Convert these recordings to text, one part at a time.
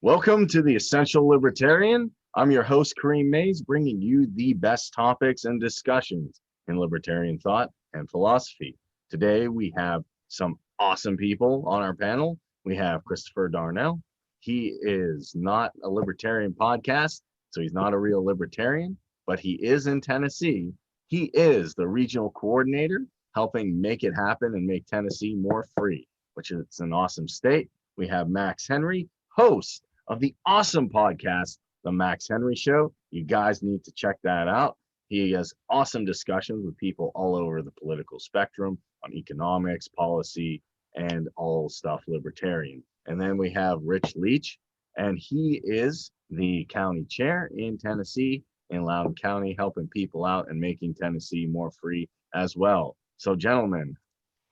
Welcome to the Essential Libertarian. I'm your host, Kareem Mays, bringing you the best topics and discussions in libertarian thought and philosophy. Today, we have some awesome people on our panel. We have Christopher Darnell. He is not a libertarian podcast, so he's not a real libertarian, but he is in Tennessee. He is the regional coordinator, helping make it happen and make Tennessee more free, which is an awesome state. We have Max Henry, host of the awesome podcast, The Max Henry Show. You guys need to check that out. He has awesome discussions with people all over the political spectrum on economics, policy, and all stuff libertarian. And then we have Rich Leach, and he is the county chair in Tennessee, in Loudoun County, helping people out and making Tennessee more free as well. So, gentlemen,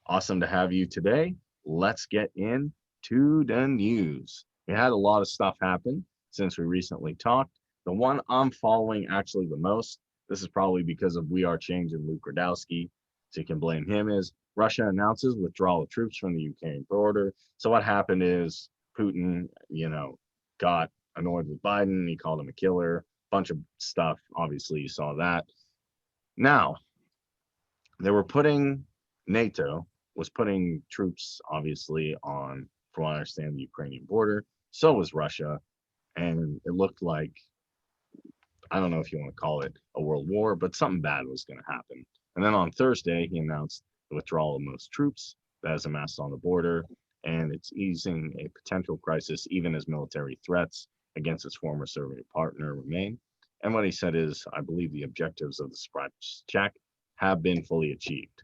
awesome to have you today. Let's get into the news. We had a lot of stuff happen since we recently talked. The one I'm following actually the most, this is probably because of We Are Change and Luke Radowski, so you can blame him, is Russia announces withdrawal of troops from the Ukraine border. So what happened is Putin, got annoyed with Biden. He called him a killer, bunch of stuff. Obviously, you saw that. Now, NATO was putting troops, obviously, on, from what I understand, the Ukrainian border. So was Russia. And it looked like, I don't know if you want to call it a world war, but something bad was going to happen. And then on Thursday, he announced the withdrawal of most troops that has amassed on the border. And it's easing a potential crisis, even as military threats against its former Soviet partner remain. And what he said is, I believe the objectives of the surprise check have been fully achieved.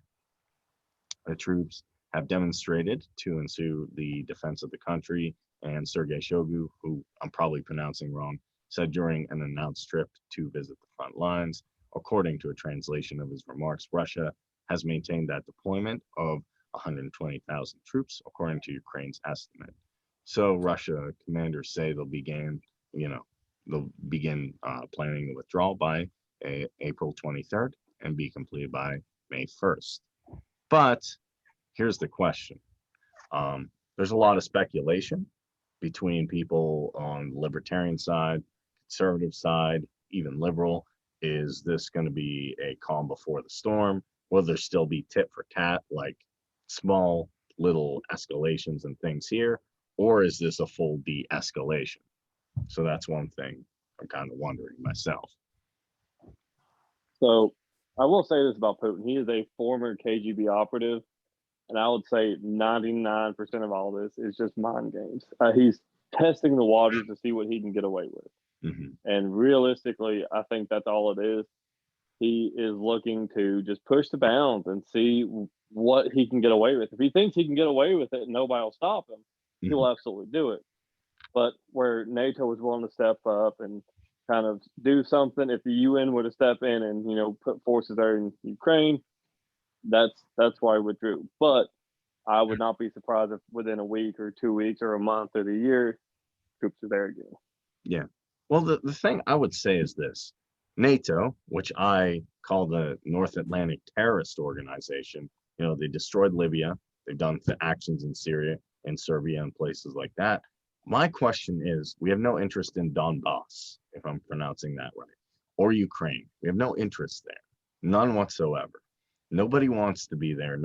The troops have demonstrated to ensue the defense of the country, and Sergei Shoigu, who I'm probably pronouncing wrong, said during an announced trip to visit the front lines. According to a translation of his remarks, Russia has maintained that deployment of 120,000 troops, according to Ukraine's estimate. So Russia commanders say they'll begin planning the withdrawal by April 23rd and be completed by May 1st. But here's the question. There's a lot of speculation between people on the libertarian side, conservative side, even liberal. Is this going to be a calm before the storm? Will there still be tit for tat, like small little escalations and things here? Or is this a full de-escalation? So that's one thing I'm kind of wondering myself. So I will say this about Putin. He is a former KGB operative. And I would say 99% of all this is just mind games. He's testing the waters to see what he can get away with. Mm-hmm. And realistically, I think that's all it is. He is looking to just push the bounds and see what he can get away with. If he thinks he can get away with it and nobody will stop him, he will absolutely do it. But where NATO was willing to step up and kind of do something, if the UN were to step in and, put forces there in Ukraine, that's why I withdrew. But I would not be surprised if within a week or 2 weeks or a month or the year, troops are there again. Yeah. Well, the thing I would say is this. NATO, which I call the North Atlantic Terrorist Organization, they destroyed Libya. They've done actions in Syria and Serbia and places like that. My question is, we have no interest in Donbass, if I'm pronouncing that right, or Ukraine. We have no interest there. None whatsoever. Nobody wants to be there.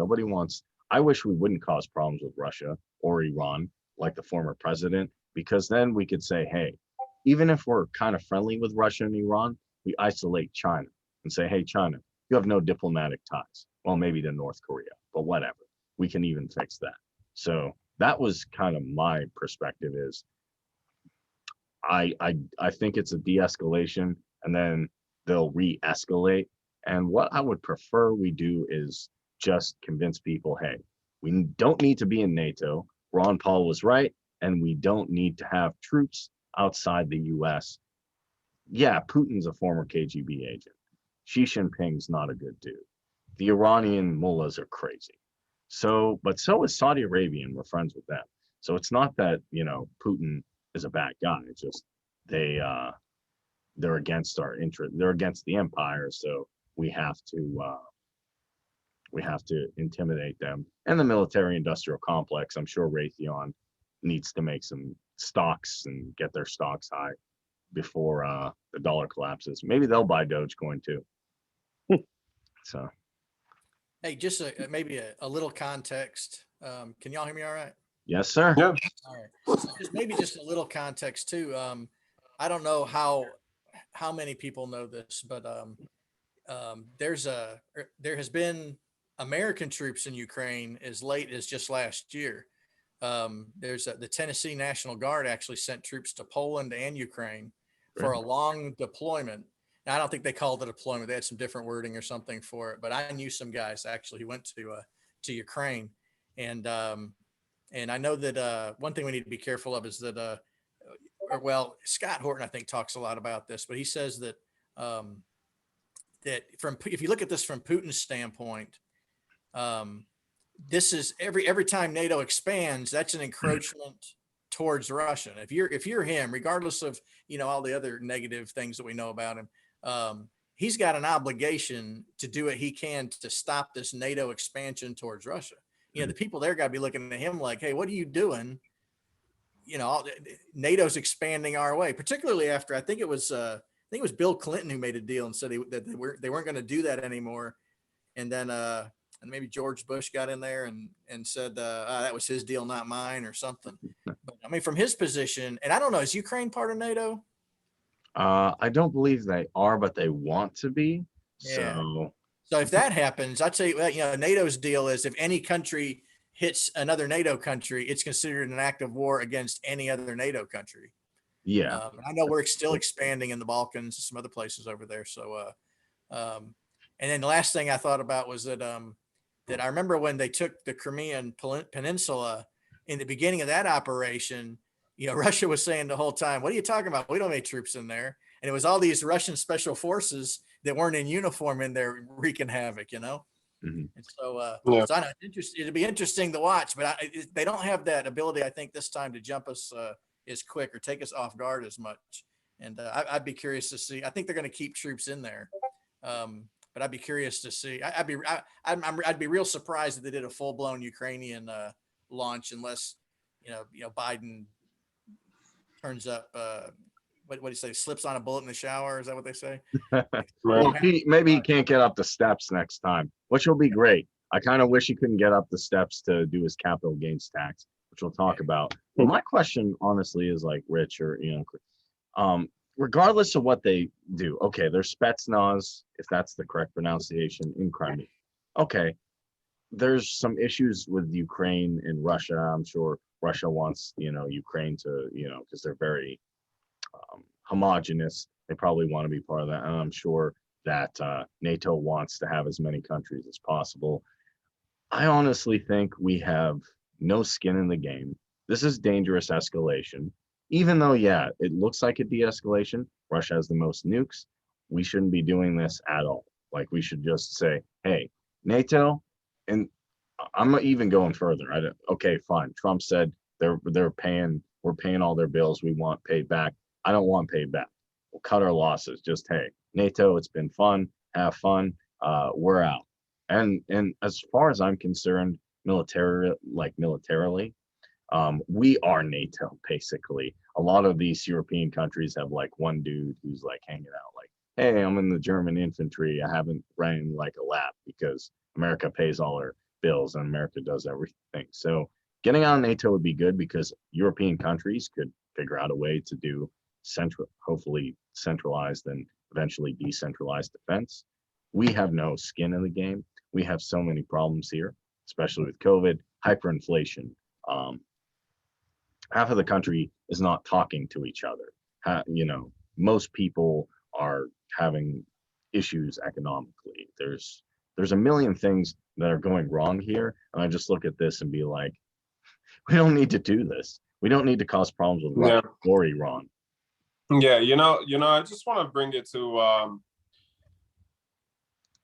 I wish we wouldn't cause problems with Russia or Iran, like the former president, because then we could say, hey, even if we're kind of friendly with Russia and Iran, we isolate China and say, hey, China, you have no diplomatic ties. Well, maybe to North Korea, but whatever. We can even fix that. So that was kind of my perspective is I think it's a de-escalation and then they'll re-escalate. And what I would prefer we do is just convince people, hey, we don't need to be in NATO. Ron Paul was right. And we don't need to have troops outside the US. Yeah, Putin's a former KGB agent. Xi Jinping's not a good dude. The Iranian mullahs are crazy. But so is Saudi Arabia, and we're friends with them. So it's not that, Putin is a bad guy. It's just they're against our interest. They're against the empire. So we have to intimidate them. And the military industrial complex, I'm sure Raytheon needs to make some stocks and get their stocks high before the dollar collapses. Maybe they'll buy Dogecoin too. So, Hey, just maybe a little context. Can y'all hear me all right? yes, sir. Yeah. All right. Just a little context too. I don't know how many people know this, but there has been American troops in Ukraine as late as just last year. The Tennessee National Guard actually sent troops to Poland and Ukraine for a long deployment. Now, I don't think they called it a deployment. They had some different wording or something for it, but I knew some guys actually who went to Ukraine. And I know that one thing we need to be careful of is that, Scott Horton, I think, talks a lot about this, but he says that if you look at this from Putin's standpoint, this is every time NATO expands, that's an encroachment towards Russia. If you're him, regardless of all the other negative things that we know about him, he's got an obligation to do what he can to stop this NATO expansion towards Russia. The people there got to be looking at him like, hey, what are you doing? NATO's expanding our way, particularly after I think it was Bill Clinton who made a deal and said that they weren't going to do that anymore, and then and maybe George Bush got in there and said that was his deal, not mine, or something. But I mean, from his position, and I don't know, is Ukraine part of NATO? I don't believe they are, but they want to be. Yeah. So if that happens, I'd say NATO's deal is if any country hits another NATO country, it's considered an act of war against any other NATO country. Yeah. I know we're still expanding in the Balkans and some other places over there. So, and then the last thing I thought about was that I remember when they took the Crimean Peninsula in the beginning of that operation, Russia was saying the whole time, what are you talking about? We don't have any troops in there. And it was all these Russian special forces that weren't in uniform in there wreaking havoc, Mhm. And so, so I know it'd be interesting to watch, but they don't have that ability, I think, this time to jump us as quick or take us off guard as much. And I'd be curious to see. I think they're going to keep troops in there, but I'd be curious to see. I'd be real surprised if they did a full blown Ukrainian launch, unless Biden turns up. What do you say? Slips on a bullet in the shower? Is that what they say? Well, maybe he can't get up the steps next time, which will be great. I kind of wish he couldn't get up the steps to do his capital gains tax, which we'll talk about. But my question, honestly, is like Rich or regardless of what they do. Okay, there's Spetsnaz, if that's the correct pronunciation, in Crimea. Okay, there's some issues with Ukraine and Russia. I'm sure Russia wants Ukraine to because they're very homogenous. They probably want to be part of that, and I'm sure that NATO wants to have as many countries as possible. I honestly think we have no skin in the game. This is dangerous escalation. Even though, yeah, it looks like a de-escalation, Russia has the most nukes. We shouldn't be doing this at all. Like, we should just say, hey, NATO, and I'm even going further. Okay, fine. Trump said we're paying all their bills. We want paid back. I don't want paid back. We'll cut our losses. Just, hey, NATO, it's been fun. Have fun. We're out. And as far as I'm concerned, militarily, we are NATO, basically. A lot of these European countries have like one dude who's like hanging out like, hey, I'm in the German infantry. I haven't ran like a lap because America pays all our bills and America does everything. So getting out of NATO would be good because European countries could figure out a way to do hopefully centralized and eventually decentralized defense. We have no skin in the game. We have so many problems here, especially with COVID, hyperinflation. Half of the country is not talking to each other. Most people are having issues economically. There's a million things that are going wrong here, and I just look at this and be like, we don't need to do this. We don't need to cause problems with Russia or Iran. Yeah, I just want to bring it to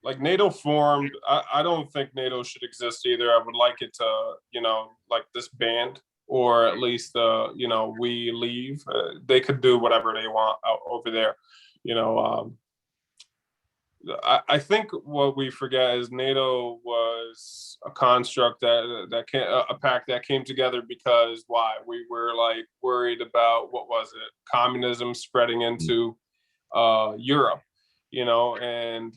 like NATO formed. I don't think NATO should exist either. I would like it to, like disband, or at least, we leave. They could do whatever they want out over there. I think what we forget is NATO was a construct that came, a pact that came together because why? We were like worried about, what was it? Communism spreading into Europe, you know, and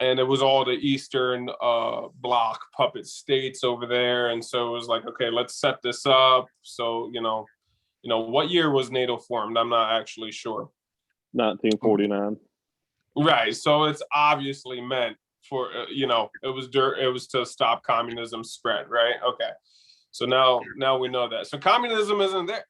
it was all the Eastern Bloc puppet states over there, and so it was like, okay, let's set this up. So what year was NATO formed? I'm not actually sure. 1949. Right. So it's obviously meant for it was to stop communism spread, right? Okay. So now we know that. So communism isn't there.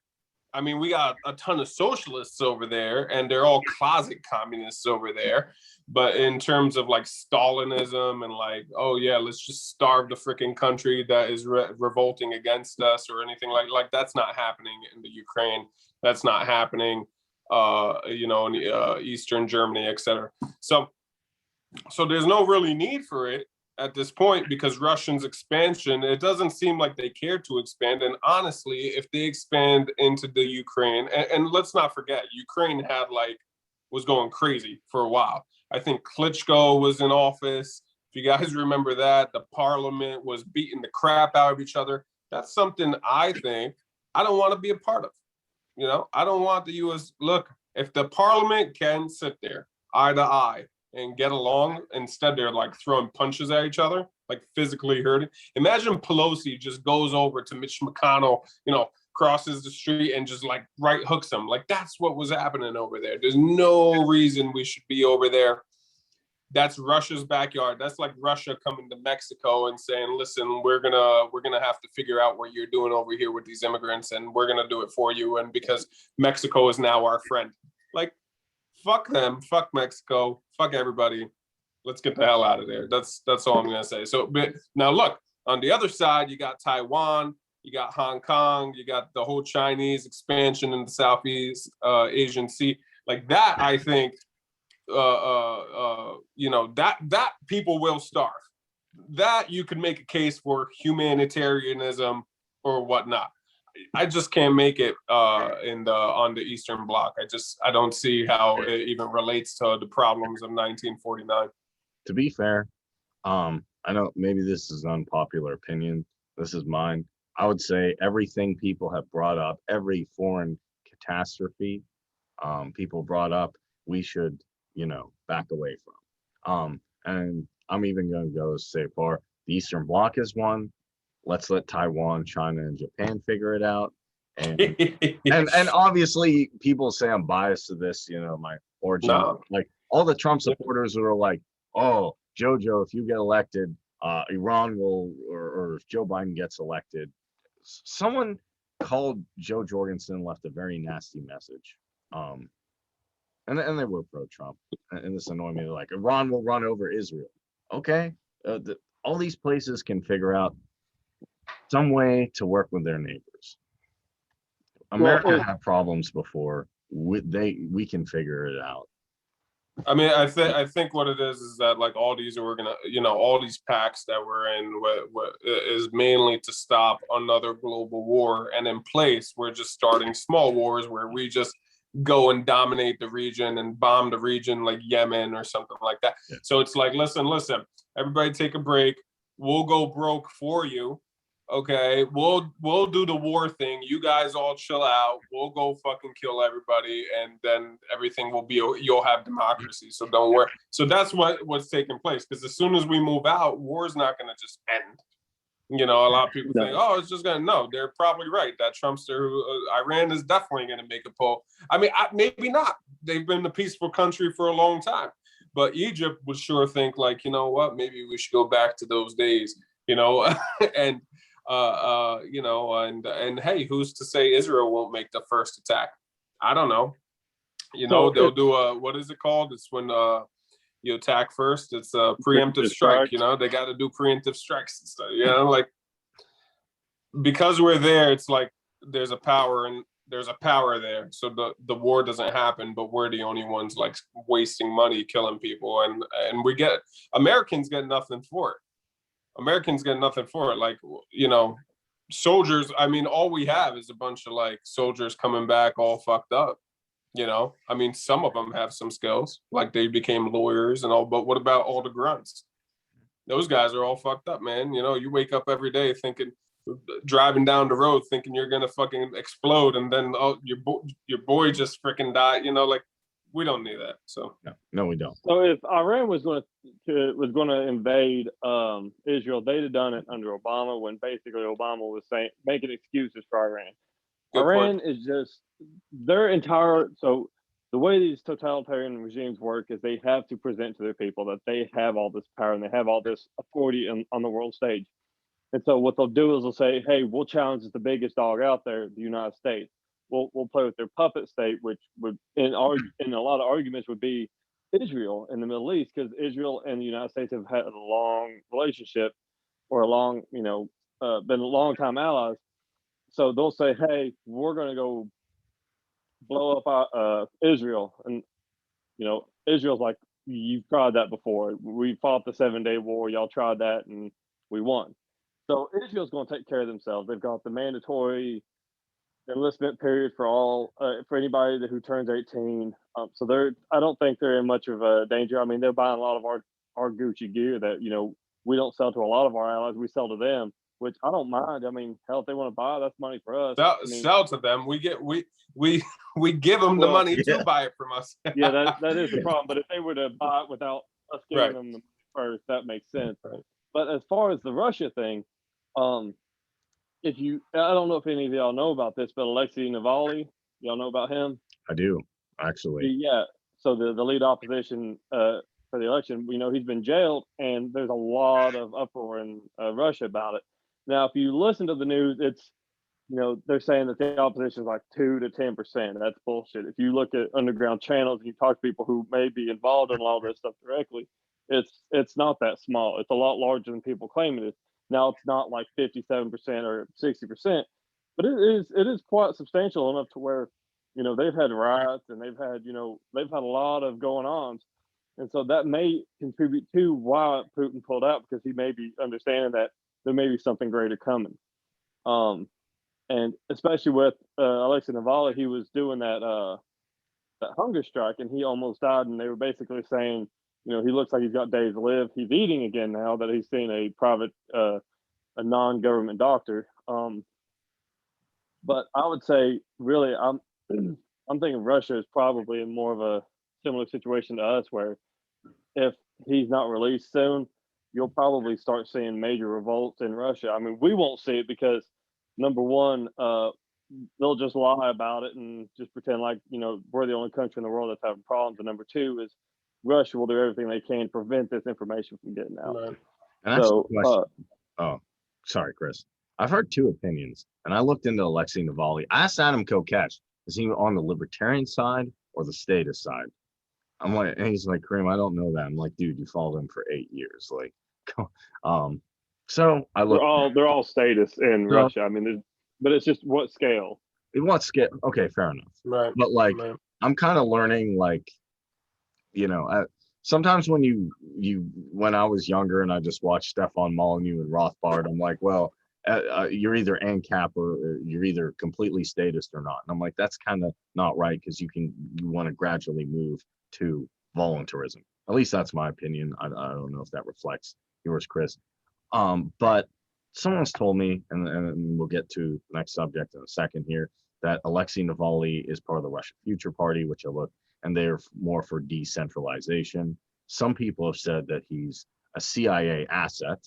I mean, we got a ton of socialists over there, and they're all closet communists over there. But in terms of like Stalinism and like, oh yeah, let's just starve the freaking country that is revolting against us or anything like that's not happening in the Ukraine. That's not happening, in Eastern Germany, etc. So there's no really need for it at this point, because Russians' expansion, it doesn't seem like they care to expand. And honestly, if they expand into the Ukraine, and let's not forget, Ukraine was going crazy for a while. I think Klitschko was in office. If you guys remember that, the parliament was beating the crap out of each other. That's something I think I don't want to be a part of. I don't want the U.S. Look, if the parliament can sit there eye to eye and get along, instead they're like throwing punches at each other, like physically hurting. Imagine Pelosi just goes over to Mitch McConnell, crosses the street and just like right hooks him. Like that's what was happening over there. There's no reason we should be over there. That's Russia's backyard. That's like Russia coming to Mexico and saying, listen, we're gonna have to figure out what you're doing over here with these immigrants, and we're gonna do it for you. And because Mexico is now our friend. Like, fuck them, fuck Mexico, fuck everybody. Let's get the hell out of there. That's all I'm gonna say. So, but now look, on the other side, you got Taiwan, you got Hong Kong, you got the whole Chinese expansion in the Southeast Asian Sea. Like that, I think, that people will starve. That you could make a case for humanitarianism or whatnot. I just can't make it on the Eastern Bloc. I don't see how it even relates to the problems of 1949. To be fair, I know maybe this is unpopular opinion. This is mine. I would say everything people have brought up, every foreign catastrophe people brought up, we should, back away from. And I'm even going to go say far, the Eastern Bloc is one. Let's let Taiwan, China, and Japan figure it out. And and obviously people say I'm biased to this, my origin. No. Like all the Trump supporters were like, oh, Jojo, if you get elected, Iran will, or if Joe Biden gets elected. Someone called Joe Jorgensen, left a very nasty message. And they were pro-Trump. And this annoyed me. They're like, Iran will run over Israel. Okay. All these places can figure out some way to work with their neighbors. America had problems before. We can figure it out. I mean, I think what it is that like all these all these pacts that we're in what is mainly to stop another global war, and in place we're just starting small wars where we just go and dominate the region and bomb the region like Yemen or something like that. Yeah. So it's like, listen, everybody take a break. We'll go broke for you. Okay, we'll do the war thing. You guys all chill out. We'll go fucking kill everybody, and then everything will be. You'll have democracy. So don't worry. So that's what's taking place. Because as soon as we move out, war's not going to just end. A lot of people think, oh, it's just going to. No, they're probably right. That Trumpster, Iran is definitely going to make a poll. I mean, maybe not. They've been a peaceful country for a long time, but Egypt would sure think like, what? Maybe we should go back to those days. And. And hey, who's to say Israel won't make the first attack? I don't know. They'll do what is it called? It's when you attack first. It's a preemptive strike. They got to do preemptive strikes and stuff. Like because we're there, it's like there's a power there. So the war doesn't happen, but we're the only ones like wasting money, killing people, and Americans get nothing for it. Like, soldiers. I mean, all we have is a bunch of like soldiers coming back all fucked up. You know, I mean, some of them have some skills, like they became lawyers and all, but what about all the grunts? Those guys are all fucked up, man. You know, you wake up every day thinking, driving down the road thinking you're gonna fucking explode, and then your boy just freaking died. You know, like, we don't need that. So no, we don't. So if Iran was going to invade Israel, they'd have done it under Obama, when basically Obama was saying, making excuses for Iran. Good Iran point. is just their entire. So the way these totalitarian regimes work is they have to present to their people that they have all this power and they have all this authority on the world stage. And so what they'll do is they'll say, "Hey, we'll challenge the biggest dog out there, the United States. We'll play with their puppet state," which would in a lot of arguments would be Israel in the Middle East, because Israel and the United States have had a long relationship, or a long, been a long time allies. So they'll say, "Hey, we're going to go blow up Israel," and Israel's like, "You've tried that before. We fought the 7-Day War. Y'all tried that, and we won." So Israel's going to take care of themselves. They've got the mandatory enlistment period for anybody who turns 18. So I don't think they're in much of a danger. I mean, they're buying a lot of our Gucci gear that we don't sell to a lot of our allies. We sell to them, which I don't mind. I mean, hell, if they want to buy, that's money for us. Sell to them. We give them the money to buy it from us. Yeah, that is the problem. But if they were to buy it without us giving them the money first, that makes sense. Right. But as far as the Russia thing, I don't know if any of y'all know about this, but Alexei Navalny, y'all know about him? I do, actually. Yeah. So the lead opposition for the election, he's been jailed, and there's a lot of uproar in Russia about it. Now, if you listen to the news, it's, they're saying that the opposition is like 2 to 10%. That's bullshit. If you look at underground channels and you talk to people who may be involved in a lot of this stuff directly, it's not that small. It's a lot larger than people claim it is. Now, it's not like 57% or 60%, but it is quite substantial enough to where, they've had riots, and they've had a lot of going on. And so that may contribute to why Putin pulled out, because he may be understanding that there may be something greater coming. And especially with Alexei Navalny, he was doing that hunger strike, and he almost died. And they were basically saying, he looks like he's got days to live. He's eating again now that he's seen a private, a non-government doctor. But I would say, really, I'm thinking Russia is probably in more of a similar situation to us, where if he's not released soon, you'll probably start seeing major revolts in Russia. I mean, we won't see it because, number one, they'll just lie about it and just pretend like, we're the only country in the world that's having problems. And number two is Russia will do everything they can to prevent this information from getting out. Right. And oh, sorry, Chris. I've heard two opinions, and I looked into Alexei Navalny. I asked Adam Kokesh, is he on the libertarian side or the statist side? I'm like, and he's like, Kareem, I don't know that. I'm like, dude, you followed him for 8 years. Like, so I look. They're all statists in Russia. I mean, but it's just what scale? What scale? Okay, fair enough. Right. But like, I'm kind of learning, like, sometimes when I was younger and I just watched Stefan Molyneux and Rothbard, I'm like, well, you're either ANCAP or you're either completely statist or not. And I'm like, that's kind of not right, because you want to gradually move to voluntarism. At least that's my opinion. I don't know if that reflects yours, Chris. But someone's told me, and we'll get to the next subject in a second here, that Alexei Navalny is part of the Russian Future Party, which I looked, and they're more for decentralization. Some people have said that he's a CIA asset.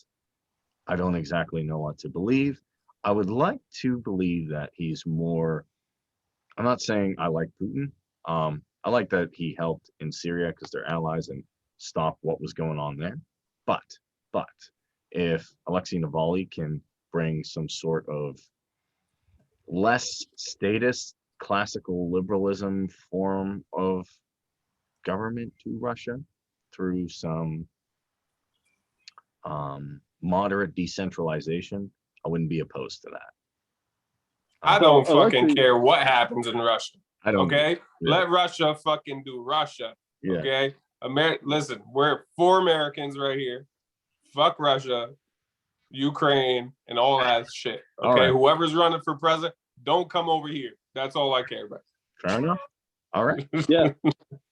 I don't exactly know what to believe. I would like to believe that he's more, I'm not saying I like Putin. I like that he helped in Syria because they're allies and stop what was going on there. But if Alexei Navalny can bring some sort of less statist, classical liberalism form of government to Russia through some moderate decentralization, I wouldn't be opposed to that. I don't fucking care what happens in Russia. I don't. Okay, let Russia fucking do Russia. Yeah. Okay, listen, we're 4 Americans right here. Fuck Russia, Ukraine, and all that shit. Okay, whoever's running for president, don't come over here. That's all I care about. Fair enough. All right. Yeah,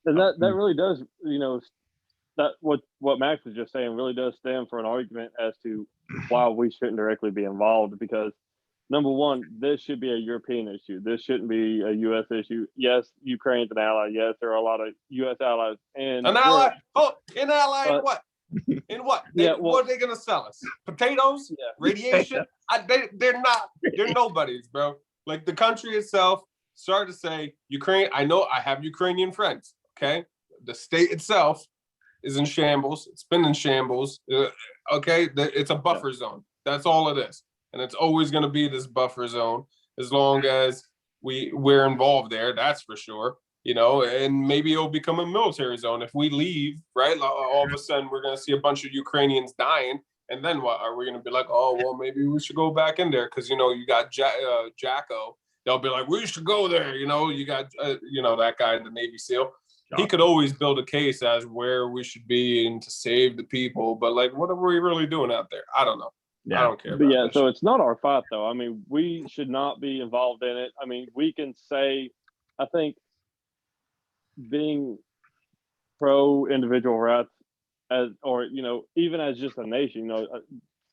and that really does, that what Max was just saying really does stand for an argument as to why we shouldn't directly be involved, because number one, this should be a European issue. This shouldn't be a U.S. issue. Yes, Ukraine's an ally. Yes, there are a lot of U.S. allies in An ally? Oh, an ally in what? In what? What are they gonna sell us? Potatoes? Yeah. Radiation? They're nobodies, bro. Like the country itself started to say, Ukraine, I know I have Ukrainian friends, okay? The state itself is in shambles. It's been in shambles, okay? It's a buffer zone. That's all it is. And it's always going to be this buffer zone as long as we're involved there, that's for sure. And maybe it'll become a military zone if we leave, right? All of a sudden, we're going to see a bunch of Ukrainians dying. And then what? Are we going to be like, oh, well, maybe we should go back in there? Because, you got Jacko. They'll be like, we should go there. You got, that guy, the Navy SEAL. He could always build a case as where we should be and to save the people. But, like, what are we really doing out there? I don't know. Yeah. I don't care. But yeah, so it's not our fight, though. I mean, we should not be involved in it. I mean, we can say, I think, being pro individual rights even as just a nation,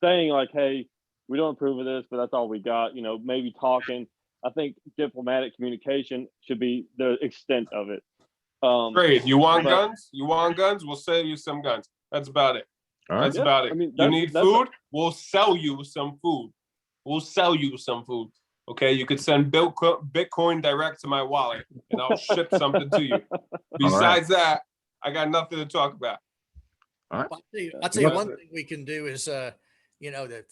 saying like, hey, we don't approve of this, but that's all we got, maybe talking. I think diplomatic communication should be the extent of it. Great. You want guns? You want guns? We'll sell you some guns. That's about it. That's about it. I mean, you need food? We'll sell you some food. Okay, you could send Bitcoin direct to my wallet, and I'll ship something to you. Besides that, I got nothing to talk about. All right. I'll tell you one thing we can do is, the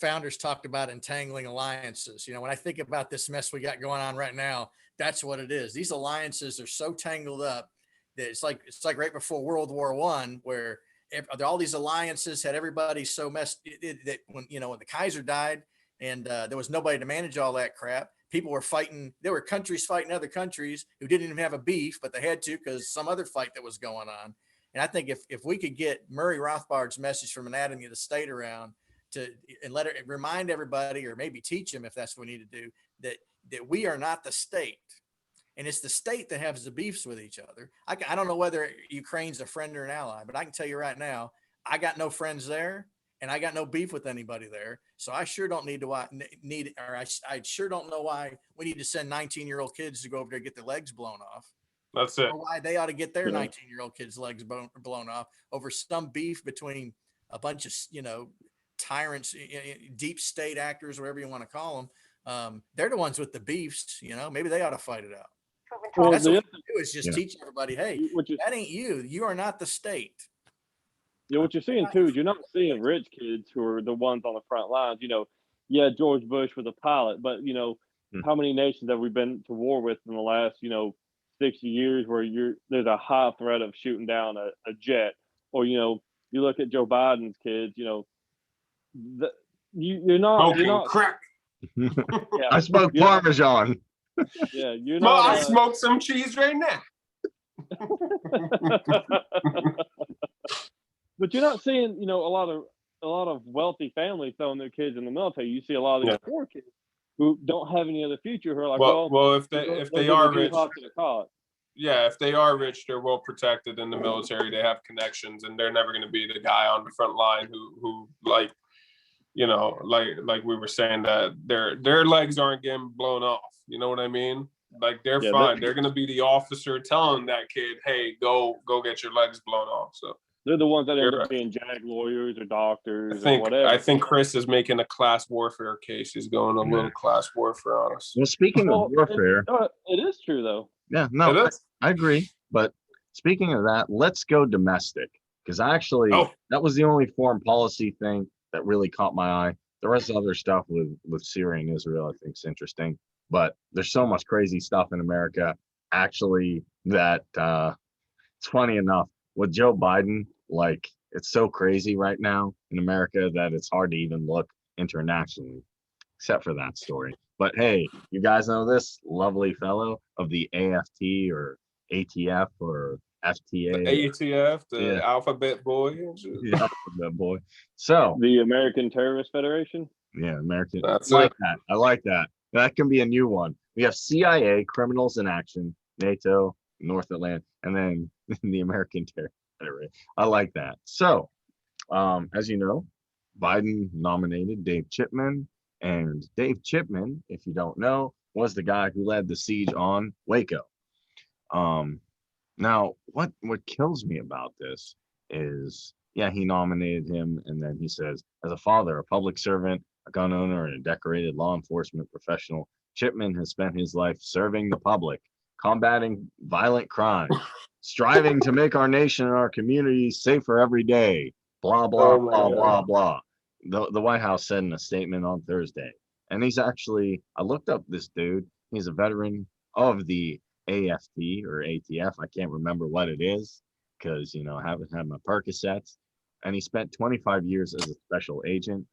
founders talked about entangling alliances. When I think about this mess we got going on right now, that's what it is. These alliances are so tangled up that it's like right before World War I, where all these alliances had everybody so messed that when the Kaiser died, and there was nobody to manage all that crap. People were fighting. There were countries fighting other countries who didn't even have a beef, but they had to because some other fight that was going on. And I think if we could get Murray Rothbard's message from Anatomy of the State around and let it remind everybody, or maybe teach them if that's what we need to do, that we are not the state. And it's the state that has the beefs with each other. I don't know whether Ukraine's a friend or an ally, but I can tell you right now, I got no friends there. And I got no beef with anybody there. So I sure don't I sure don't know why we need to send 19-year-old kids to go over there and get their legs blown off. That's it. Or why they ought to get their 19-year-old kids' legs blown off over some beef between a bunch of, tyrants, deep state actors, whatever you want to call them. They're the ones with the beefs, maybe they ought to fight it out. Well, that's what we do is just teach everybody, hey, that ain't you. You are not the state. What you're seeing too is you're not seeing rich kids who are the ones on the front lines. George Bush was a pilot, but how many nations have we been to war with in the last 60 years where there's a high threat of shooting down a jet? Or you look at Joe Biden's kids. You're not crack. Yeah, I smoke Parmesan. Yeah, you're not. I smoke some cheese right now. But you're not seeing, a lot of wealthy families throwing their kids in the military. You see a lot of these poor kids who don't have any other future who are like, well, if they are rich, if they are rich, they're well protected in the military. They have connections, and they're never going to be the guy on the front line who like we were saying, that their legs aren't getting blown off. You know what I mean? Like they're fine. They're going to be the officer telling that kid, hey, go get your legs blown off. So. They're the ones that end up being JAG lawyers or doctors or whatever. I think Chris is making a class warfare case. He's going a little class warfare on us. Well, speaking of warfare. It is true, though. Yeah, no, I agree. But speaking of that, let's go domestic. Because that was the only foreign policy thing that really caught my eye. The rest of the other stuff with Syria and Israel, I think, is interesting. But there's so much crazy stuff in America, actually, that it's funny enough. With Joe Biden, it's so crazy right now in America that it's hard to even look internationally, except for that story. But hey, you guys know this lovely fellow of the AFT or ATF or FTA? The ATF, the alphabet boy. The alphabet boy. So the American Terrorist Federation? Yeah, American. That's I like that. That can be a new one. We have CIA, Criminals in Action, NATO, North Atlantic, and then the American territory. I like that. So, as you know, Biden nominated Dave Chipman, and Dave Chipman, if you don't know, was the guy who led the siege on Waco. Now, what kills me about this is, yeah, he nominated him, and then he says, as a father, a public servant, a gun owner, and a decorated law enforcement professional, Chipman has spent his life serving the public, combating violent crime, striving to make our nation and our communities safer every day. Blah blah Oh my blah blah God. blah. The White House said in a statement on Thursday, and he's actually, I looked up this dude. He's a veteran of the AFT or ATF. I can't remember what it is because, you know, I haven't had my Percocets. And he spent 25 years as a special agent.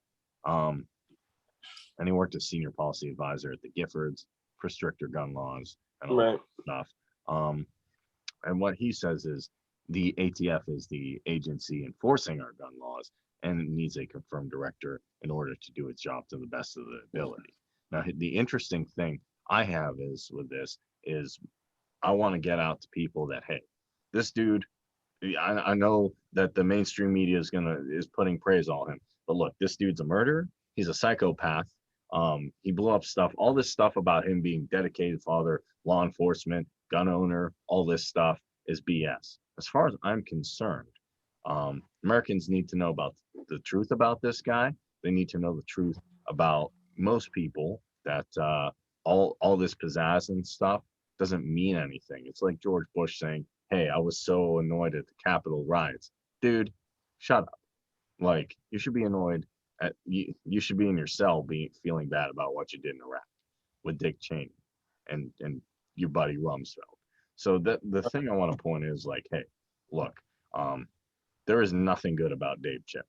And he worked as senior policy advisor at the Giffords for stricter gun laws and all Right. that stuff. And what he says is the ATF is the agency enforcing our gun laws, and it needs a confirmed director in order to do its job to the best of the ability. Now, the interesting thing I have is with this is I want to get out to people that, hey, this dude, I know that the mainstream media is putting praise on him, but look, this dude's a murderer. He's a psychopath. He blew up stuff. All this stuff about him being dedicated father, law enforcement, gun owner, all this stuff is BS. As far as I'm concerned, Americans need to know about the truth about this guy. They need to know the truth about most people, that all this pizzazz and stuff doesn't mean anything. It's like George Bush saying, hey, I was so annoyed at the Capitol riots. Dude, shut up. Like, you should be annoyed at you should be in your cell feeling bad about what you did in Iraq with Dick Cheney and your buddy Rumsfeld. So the thing I want to point is, like, hey, look, there is nothing good about Dave Chipman.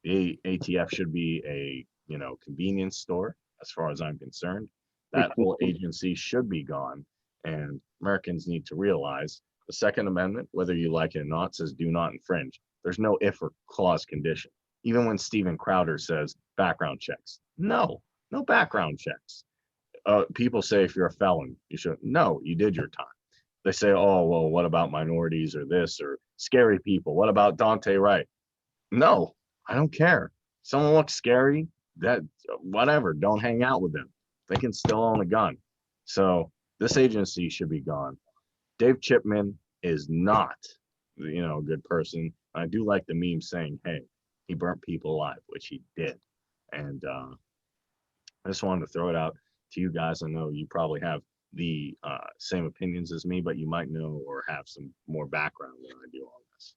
The ATF should be a, you know, convenience store as far as I'm concerned. That whole agency should be gone. And Americans need to realize the Second Amendment, whether you like it or not, says do not infringe. There's no if or clause condition. Even when Steven Crowder says background checks, no background checks. People say if you're a felon, you should. No, you did your time. They say, oh, well, what about minorities or this or scary people? What about Dante Wright? No, I don't care. Someone looks scary, that whatever, don't hang out with them. They can still own a gun. So this agency should be gone. Dave Chipman is not, you know, a good person. I do like the meme saying, hey, he burnt people alive, which he did. And I just wanted to throw it out to you guys. I know you probably have the same opinions as me, but you might know or have some more background than I do on this.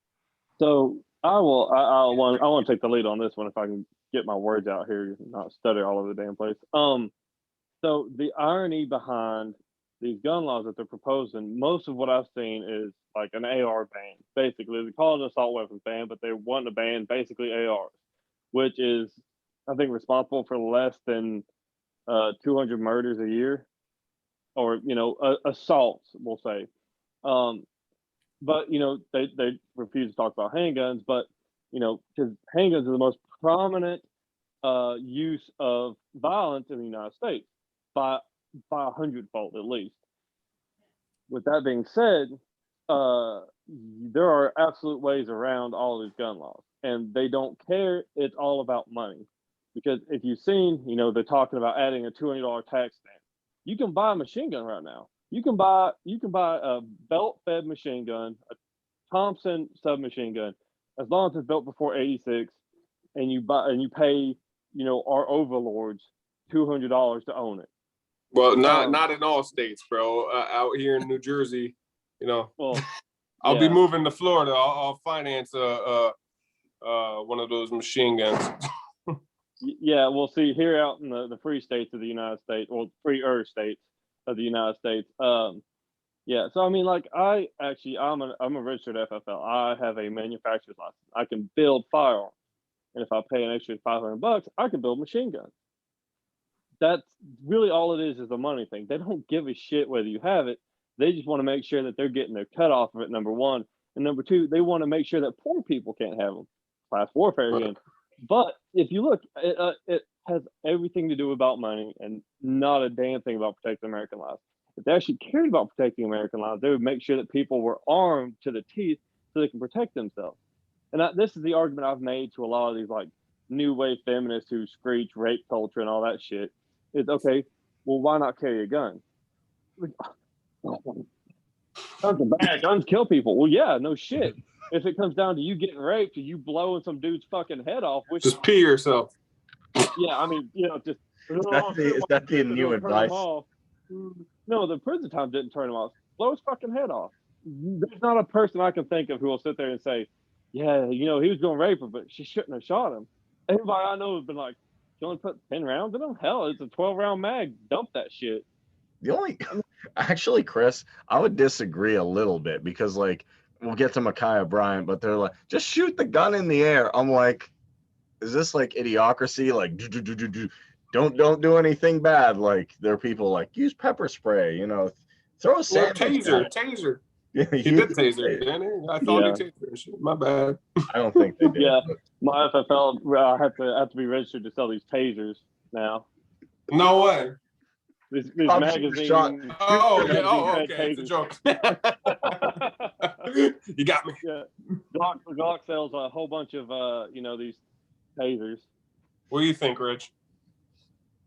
So I want to take the lead on this one if I can get my words out here, not stutter all over the damn place. So the irony behind these gun laws that they're proposing, most of what I've seen is like an AR ban. Basically, they call it an assault weapons ban, but they want to ban basically ARs, which is, I think, responsible for less than 200 murders a year, or, you know, assaults, we'll say. But, you know, they refuse to talk about handguns, but, you know, because handguns are the most prominent use of violence in the United States by 100-fold at least. With that being said, there are absolute ways around all of these gun laws, and they don't care. It's all about money. Because if you've seen, you know, they're talking about adding a $200 tax stamp. You can buy a machine gun right now. You can buy a belt-fed machine gun, a Thompson submachine gun, as long as it's built before '86, and you pay, you know, our overlords $200 to own it. Well, not in all states, bro. Out here in New Jersey, you know, well, I'll be moving to Florida. I'll finance one of those machine guns. Yeah, we'll see here out in the free states of the United States, or freer states of the United States. Yeah, so I mean, like, I'm a registered FFL. I have a manufacturer's license. I can build firearms, and if I pay an extra $500, I can build machine guns. That's really all it is a money thing. They don't give a shit whether you have it. They just want to make sure that they're getting their cut off of it, number one. And number two, they want to make sure that poor people can't have them. Class warfare again. But if you look, it has everything to do about money and not a damn thing about protecting American lives. if they actually cared about protecting American lives, they would make sure that people were armed to the teeth so they can protect themselves. And this is the argument I've made to a lot of these like new wave feminists who screech rape culture and all that shit. Is okay, well, why not carry a gun? Guns are bad. Guns kill people. Well, yeah, no shit. If it comes down to you getting raped or you blowing some dude's fucking head off, which Just pee yourself. yeah, I mean, just Is that the new advice? No, the prison time didn't turn him off. Blow his fucking head off. There's not a person I can think of who will sit there and say, yeah, he was going to rape her, but she shouldn't have shot him. Everybody I know has been like, you only put 10 rounds in him? Hell, it's a 12-round mag. Dump that shit. Actually, Chris, I would disagree a little bit because, like, we'll get to Micaiah Bryant, but they're like, just shoot the gun in the air. I'm like, is this like idiocracy? Like, don't do anything bad. Like, there are people like, use pepper spray, throw a sandwich. Taser. Yeah, he did taser, didn't he? I thought he tasered. My bad. I don't think they did. Yeah, my FFL, I have to be registered to sell these tasers now. No way. This magazine. Oh, okay. It's a joke. You got me. Yeah. Glock sells a whole bunch of these tasers. What do you think, Rich?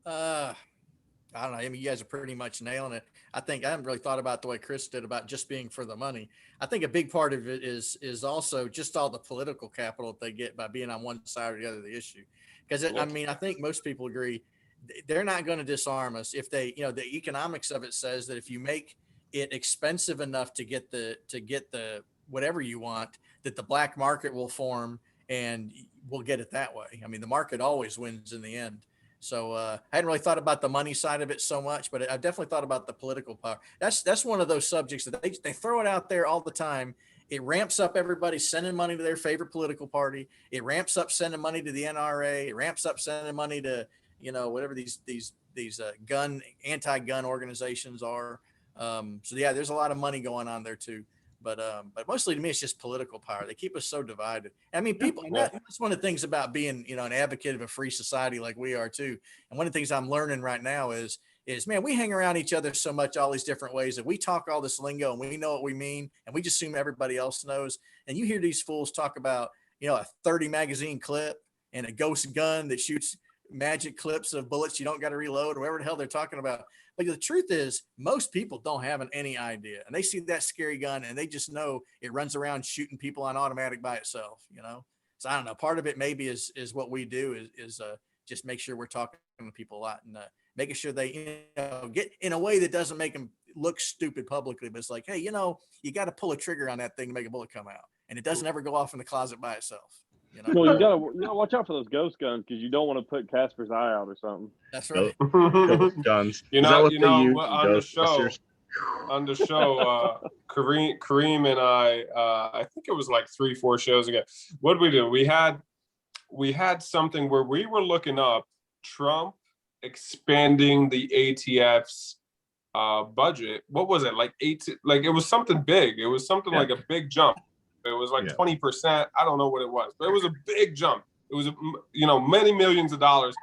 I don't know. I mean, you guys are pretty much nailing it. I think I haven't really thought about the way Chris did about just being for the money. I think a big part of it is also just all the political capital that they get by being on one side or the other of the issue. Because I mean, I think most people agree they're not going to disarm us if they, the economics of it says that if you make it expensive enough to get the whatever you want, that the black market will form and we'll get it that way. I mean, the market always wins in the end. So I hadn't really thought about the money side of it so much, but I've definitely thought about the political power. That's one of those subjects that they throw it out there all the time. It ramps up everybody sending money to their favorite political party. It ramps up sending money to the NRA. It ramps up sending money to, whatever these anti-gun organizations are. So yeah, there's a lot of money going on there too. But mostly to me, it's just political power. They keep us so divided. I mean, people, that's one of the things about being, an advocate of a free society like we are too. And one of the things I'm learning right now is, man, we hang around each other so much, all these different ways that we talk all this lingo and we know what we mean. And we just assume everybody else knows. And you hear these fools talk about, a 30 magazine clip and a ghost gun that shoots magic clips of bullets you don't got to reload, or whatever the hell they're talking about. But the truth is, most people don't have any idea, and they see that scary gun and they just know it runs around shooting people on automatic by itself. So I don't know. Part of it maybe is what we do is just make sure we're talking to people a lot and making sure they get in a way that doesn't make them look stupid publicly, but it's like, hey, you got to pull a trigger on that thing to make a bullet come out, and it doesn't ever go off in the closet by itself. Well, you gotta watch out for those ghost guns because you don't want to put Casper's eye out or something. That's right. Ghost guns. On the show, Kareem and I think it was like 3-4 shows ago. What did we do? We had something where we were looking up Trump expanding the ATF's budget. What was it? Like it was something big. It was something like a big jump. It was like 20%. I don't know what it was, but it was a big jump. It was, many millions of dollars.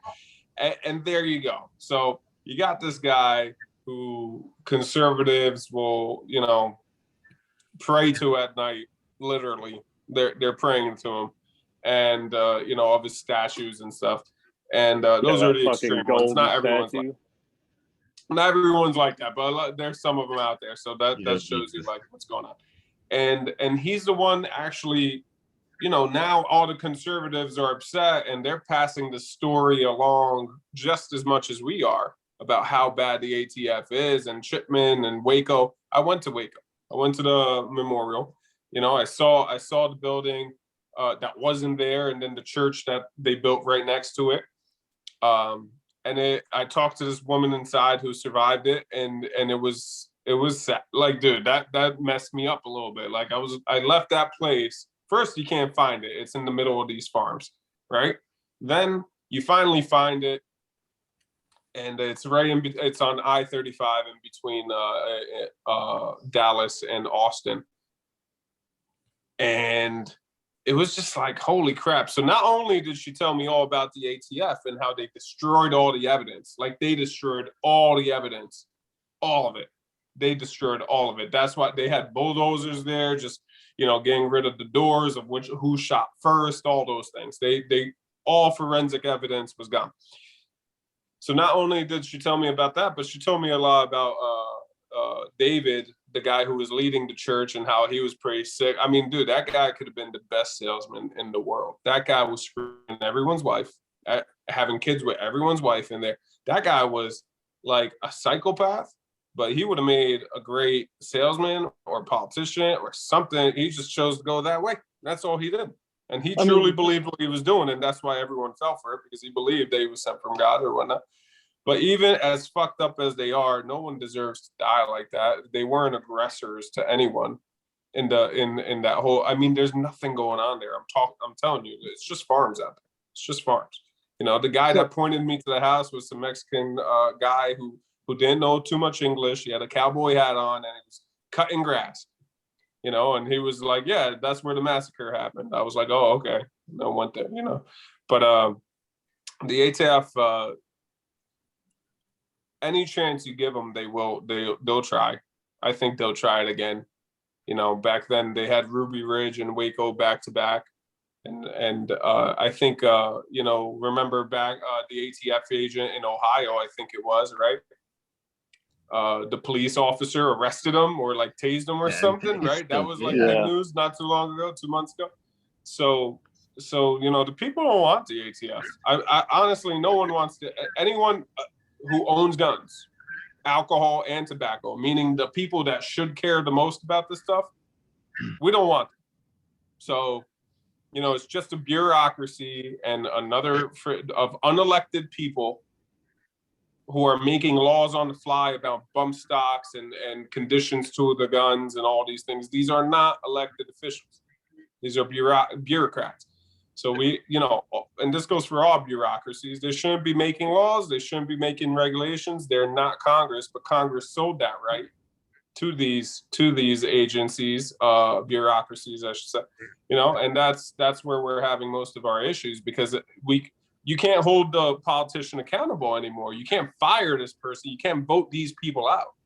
And there you go. So you got this guy who conservatives will, pray to at night. Literally, they're praying to him, and of his statues and stuff. And those are the extreme ones. Not everyone's like that, but there's some of them out there. So that shows you like what's going on. And he's the one actually, now all the conservatives are upset and they're passing the story along just as much as we are about how bad the ATF is, and Chipman and Waco. I went to Waco. I went to the memorial. I saw the building that wasn't there, and then the church that they built right next to it. I talked to this woman inside who survived it, and it was sad. Like, dude, that messed me up a little bit. Like I left that place. First, you can't find it. It's in the middle of these farms, right? Then you finally find it, and it's it's on I-35 in between Dallas and Austin. And it was just like, holy crap. So not only did she tell me all about the ATF and how they destroyed all the evidence, like they destroyed all the evidence, all of it. they destroyed all of it. That's why they had bulldozers there, just, you know, getting rid of the doors of who shot first, all those things. They all forensic evidence was gone. So not only did she tell me about that, but she told me a lot about David, the guy who was leading the church, and how he was pretty sick. I mean, dude, that guy could have been the best salesman in the world. That guy was screwing everyone's wife, having kids with everyone's wife in there. That guy was like a psychopath, but he would have made a great salesman or politician or something. He just chose to go that way. That's all he did. And he truly believed what he was doing. And that's why everyone fell for it, because he believed they was sent from God or whatnot. But even as fucked up as they are, no one deserves to die like that. They weren't aggressors to anyone in that whole, I mean, there's nothing going on there. I'm telling you, it's just farms out there. It's just farms. You know, the guy that pointed me to the house was some Mexican guy who didn't know too much English. He had a cowboy hat on and he was cutting grass, you know, and he was like, yeah, that's where the massacre happened. I was like, oh, okay. I went there, you know. But the ATF, any chance you give them, they'll try. I think they'll try it again. You know, back then they had Ruby Ridge and Waco back to back. And I think, you know, remember back the ATF agent in Ohio, I think it was, right? The police officer arrested him or like tased him or something, right? That was like big news not too long ago, 2 months ago. So, you know, the people don't want the ATF. I honestly, no one wants to, anyone who owns guns, alcohol and tobacco, meaning the people that should care the most about this stuff, we don't want them. So, you know, it's just a bureaucracy and another of unelected people who are making laws on the fly about bump stocks and conditions to the guns and all these things. These are not elected officials. These are bureaucrats. So we, you know, and this goes for all bureaucracies. They shouldn't be making laws. They shouldn't be making regulations. They're not Congress, but Congress sold that right to these agencies, bureaucracies, I should say, you know, and that's where we're having most of our issues, because you can't hold the politician accountable anymore. You can't fire this person. You can't vote these people out.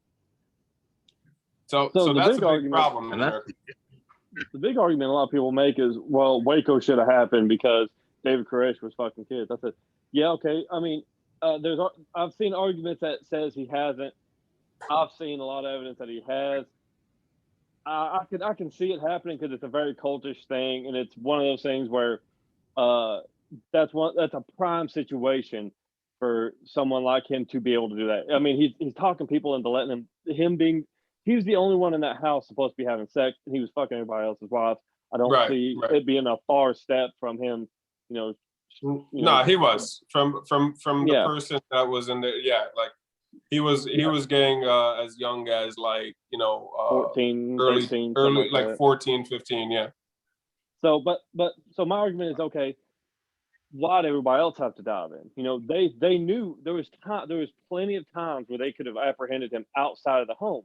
So that's a big problem. The big argument a lot of people make is, well, Waco should have happened because David Koresh was fucking kids. I said, yeah, okay. I mean, I've seen arguments that says he hasn't. I've seen a lot of evidence that he has. I can see it happening because it's a very cultish thing, and it's one of those things where that's a prime situation for someone like him to be able to do that. I mean, he's talking people into letting him being. He was the only one in that house supposed to be having sex, and he was fucking everybody else's wives. I don't see it being a far step from him, you know. No, he was from the person that was in there. Yeah, like he was getting as young as, like, you know, 14, early 15, like 14, 15, yeah. So so my argument is, okay, why did everybody else have to dive in? You know, they knew there was plenty of times where they could have apprehended him outside of the home.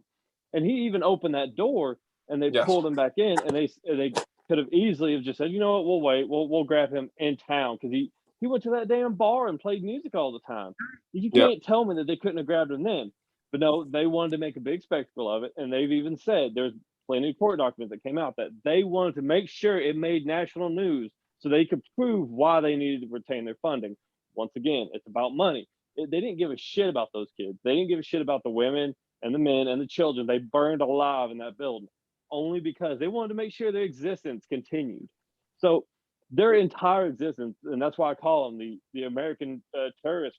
And he even opened that door, and they pulled him back in, and they could have easily have just said, you know what, we'll wait, we'll grab him in town, because he went to that damn bar and played music all the time. You can't tell me that they couldn't have grabbed him then. But no, they wanted to make a big spectacle of it, and they've even said there's plenty of court documents that came out that they wanted to make sure it made national news so they could prove why they needed to retain their funding. Once again, it's about money. They didn't give a shit about those kids. They didn't give a shit about the women and the men and the children they burned alive in that building, only because they wanted to make sure their existence continued. So their entire existence, and that's why I call them the American terrorist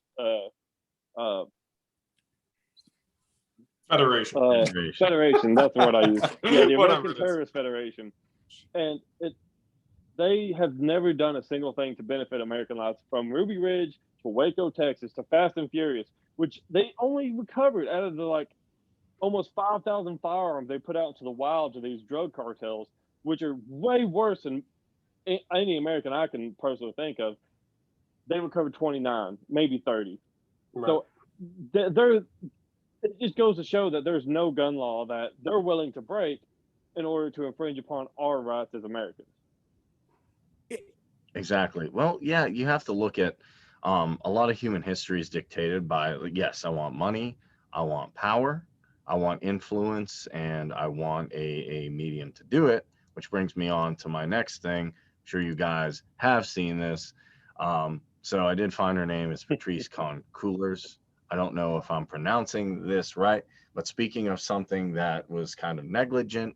Federation. Federation, that's the word I use. Yeah, the American Terrorist Federation. And they have never done a single thing to benefit American lives, from Ruby Ridge to Waco, Texas, to Fast and Furious, which they only recovered out of the like almost 5,000 firearms they put out into the wild to these drug cartels, which are way worse than any American I can personally think of. They recovered 29, maybe 30. Right. So it just goes to show that there's no gun law that they're willing to break in order to infringe upon our rights as Americans. Exactly. Well, yeah, you have to look at a lot of human history is dictated by, yes, I want money, I want power, I want influence, and I want a medium to do it, which brings me on to my next thing. I'm sure you guys have seen this. So I did find her name is Patrice Coolers. I don't know if I'm pronouncing this right, but speaking of something that was kind of negligent,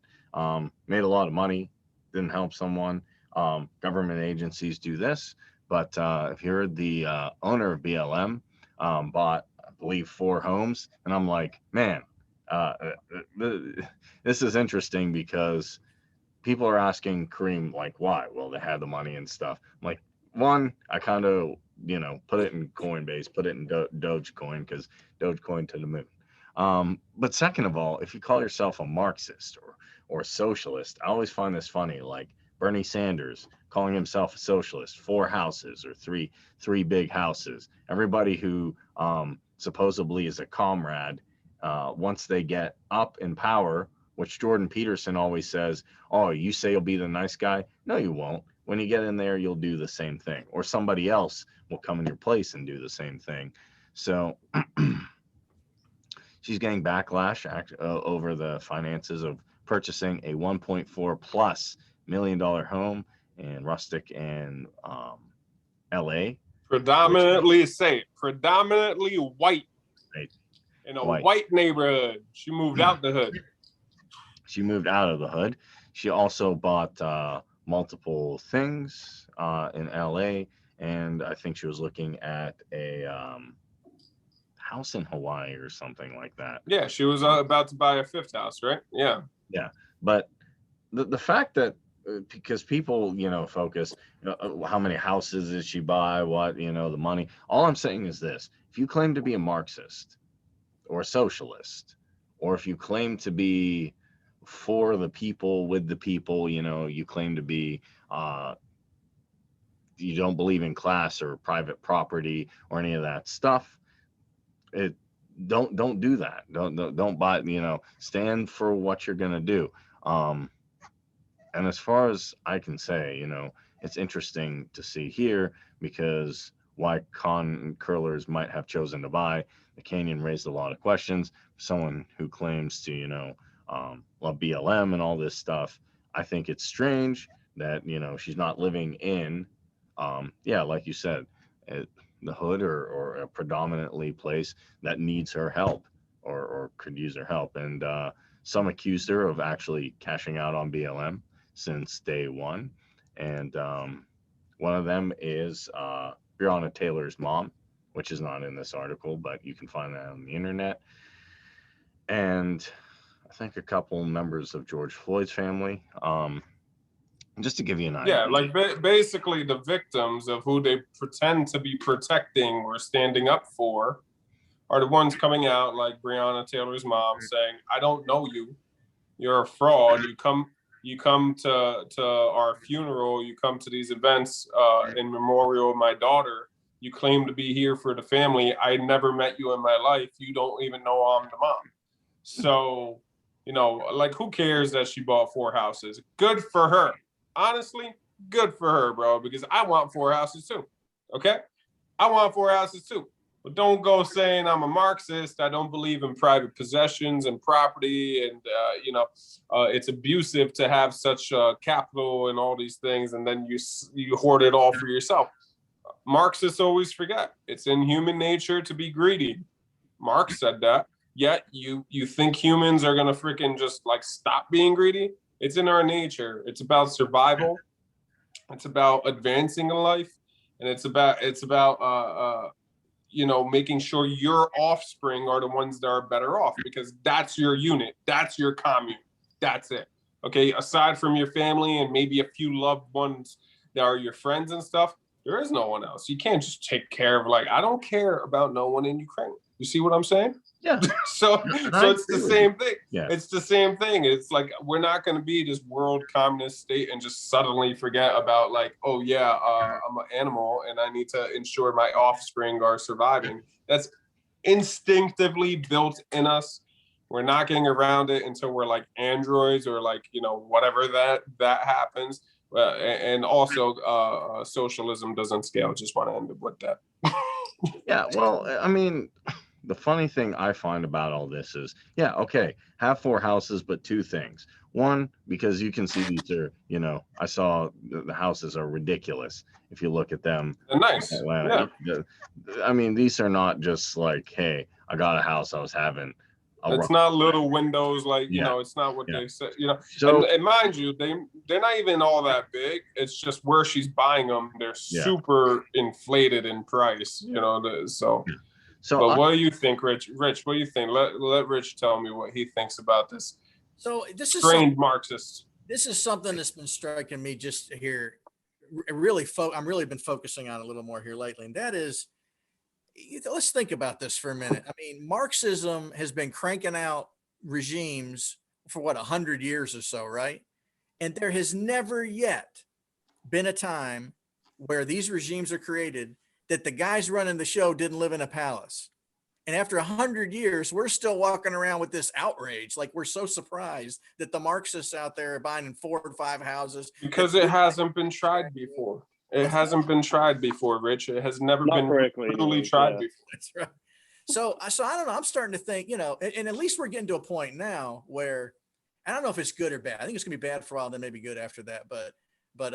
made a lot of money, didn't help someone. Government agencies do this, but if you're the owner of BLM, bought, I believe, 4 homes, and I'm like, man, this is interesting because people are asking Kareem, like, why? Well, they had the money and stuff. I'm like, one, I kind of, put it in Coinbase, put it in Dogecoin, because Dogecoin to the moon. But second of all, if you call yourself a Marxist or socialist, I always find this funny, like Bernie Sanders calling himself a socialist, 4 houses or three big houses. Everybody who supposedly is a comrade, once they get up in power, which Jordan Peterson always says, oh, you say you'll be the nice guy? No, you won't. When you get in there, you'll do the same thing, or somebody else will come in your place and do the same thing. So she's getting backlash over the finances of purchasing a $1.4+ million home in Rustic and LA. Predominantly predominantly white. Right. In a white neighborhood. She moved out the hood. She moved out of the hood. She also bought multiple things in LA, and I think she was looking at a house in Hawaii or something like that. Yeah, she was about to buy a 5th house, right? Yeah. Yeah, but the fact that because people, focus, how many houses did she buy, what, the money. All I'm saying is this: if you claim to be a Marxist or a socialist, or if you claim to be for the people, with the people, you claim to be, you don't believe in class or private property or any of that stuff, don't do that. Don't buy, stand for what you're gonna do. And as far as I can say, it's interesting to see here, because why curlers might have chosen to buy the Canyon raised a lot of questions. Someone who claims to, love BLM and all this stuff, I think it's strange that, she's not living in, like you said, the hood or a predominantly place that needs her help or could use her help. And some accused her of actually cashing out on BLM since day one. And one of them is Breonna Taylor's mom, which is not in this article, but you can find that on the internet. And I think a couple members of George Floyd's family. Just to give you an idea. Yeah, like basically the victims of who they pretend to be protecting or standing up for are the ones coming out, like Breonna Taylor's mom, saying, I don't know you. You're a fraud. You come to our funeral, you come to these events in memorial of my daughter. You claim to be here for the family. I never met you in my life. You don't even know I'm the mom. So, like, who cares that she bought 4 houses? Good for her. Honestly, good for her, bro, because I want 4 houses too. Okay? I want 4 houses too. But don't go saying I'm a Marxist. I don't believe in private possessions and property. And, it's abusive to have such capital and all these things. And then you hoard it all for yourself. Marxists always forget it's in human nature to be greedy. Marx said that. Yet you think humans are going to freaking just like stop being greedy? It's in our nature. It's about survival. It's about advancing in life. And it's about making sure your offspring are the ones that are better off, because that's your unit. That's your commune. That's it. Okay. Aside from your family and maybe a few loved ones that are your friends and stuff, there is no one else. You can't just take care of, I don't care about no one in Ukraine. You see what I'm saying? Yeah. So it's the same thing. Yeah. It's the same thing. It's like, we're not going to be this world communist state and just suddenly forget about I'm an animal and I need to ensure my offspring are surviving. That's instinctively built in us. We're not getting around it until we're like androids or whatever that happens. And also socialism doesn't scale. Just want to end up with that. Yeah. Well, I mean, the funny thing I find about all this is, yeah, okay, have 4 houses, but 2 things. One, because you can see these are, I saw the houses are ridiculous if you look at them They're nice. in Atlanta. I mean, these are not just like, hey, I got a house I was having. It's not little windows, like, it's not what Yeah. they say, So, and mind you, they're not even all that big. It's just where she's buying them, they're super inflated in price, so. so But what do you think, Rich? Rich, what do you think? Let Rich tell me what he thinks about this. So this is trained Marxist. This is something that's been striking me just here. Really, I'm really been focusing on a little more here lately, and that is, let's think about this for a minute. I mean, Marxism has been cranking out regimes for what, 100 years or so, right? And there has never yet been a time where these regimes are created that the guys running the show didn't live in a palace. And after 100 years, we're still walking around with this outrage. Like, we're so surprised that the Marxists out there are buying 4 or 5 houses. Because it hasn't been tried before. It hasn't been tried before, Rich. It has never been really tried before. That's right. So I don't know. I'm starting to think, and at least we're getting to a point now where I don't know if it's good or bad. I think it's gonna be bad for a while, then maybe good after that. But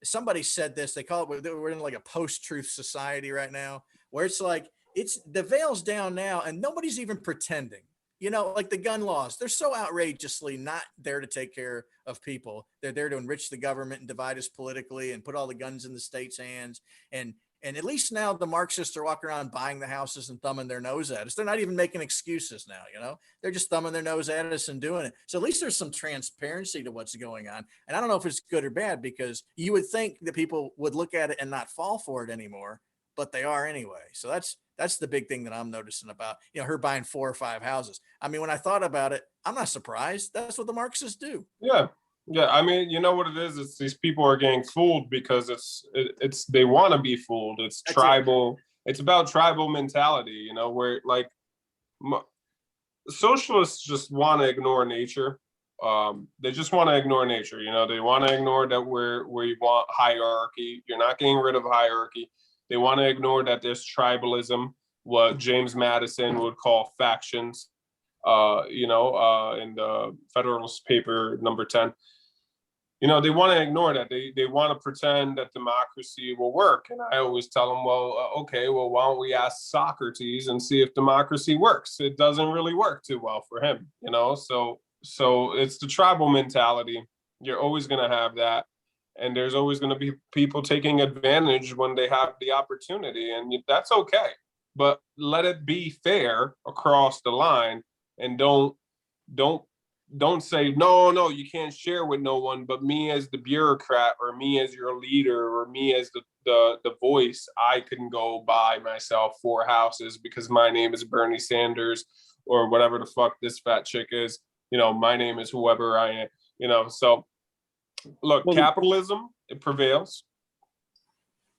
somebody said this. They call it, we're in like a post-truth society right now, where it's like the veil's down now, and nobody's even pretending. Like the gun laws, they're so outrageously not there to take care of people. They're there to enrich the government and divide us politically and put all the guns in the state's hands. And at least now the Marxists are walking around buying the houses and thumbing their nose at us. They're not even making excuses now, they're just thumbing their nose at us and doing it. So at least there's some transparency to what's going on. And I don't know if it's good or bad, because you would think that people would look at it and not fall for it anymore, but they are anyway. So that's the big thing that I'm noticing about, her buying 4 or 5 houses. I mean, when I thought about it, I'm not surprised. That's what the Marxists do. Yeah. Yeah. I mean, you know what it is? It's these people are getting fooled because it's they want to be fooled. It's tribal. It's about tribal mentality, where like socialists just want to ignore nature. They just want to ignore nature. They want to ignore that we want hierarchy. You're not getting rid of hierarchy. They want to ignore that there's tribalism, what James Madison would call factions, in the Federalist Paper number 10. They want to ignore that. They want to pretend that democracy will work. And I always tell them, okay, why don't we ask Socrates and see if democracy works? It doesn't really work too well for him, So it's the tribal mentality. You're always going to have that. And there's always going to be people taking advantage when they have the opportunity, and that's okay. But let it be fair across the line, and don't say no, you can't share with no one. But me as the bureaucrat, or me as your leader, or me as the voice, I can go buy myself 4 houses because my name is Bernie Sanders, or whatever the fuck this fat chick is. My name is whoever I am. So. Look, capitalism, it prevails.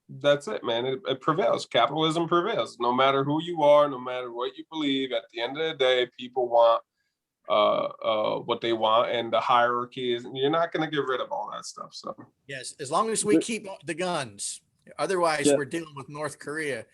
That's it, man. It prevails. Capitalism prevails. No matter who you are, no matter what you believe, at the end of the day, people want what they want, and the hierarchy is, you're not going to get rid of all that stuff. So yes, as long as we keep the guns. Otherwise, we're dealing with North Korea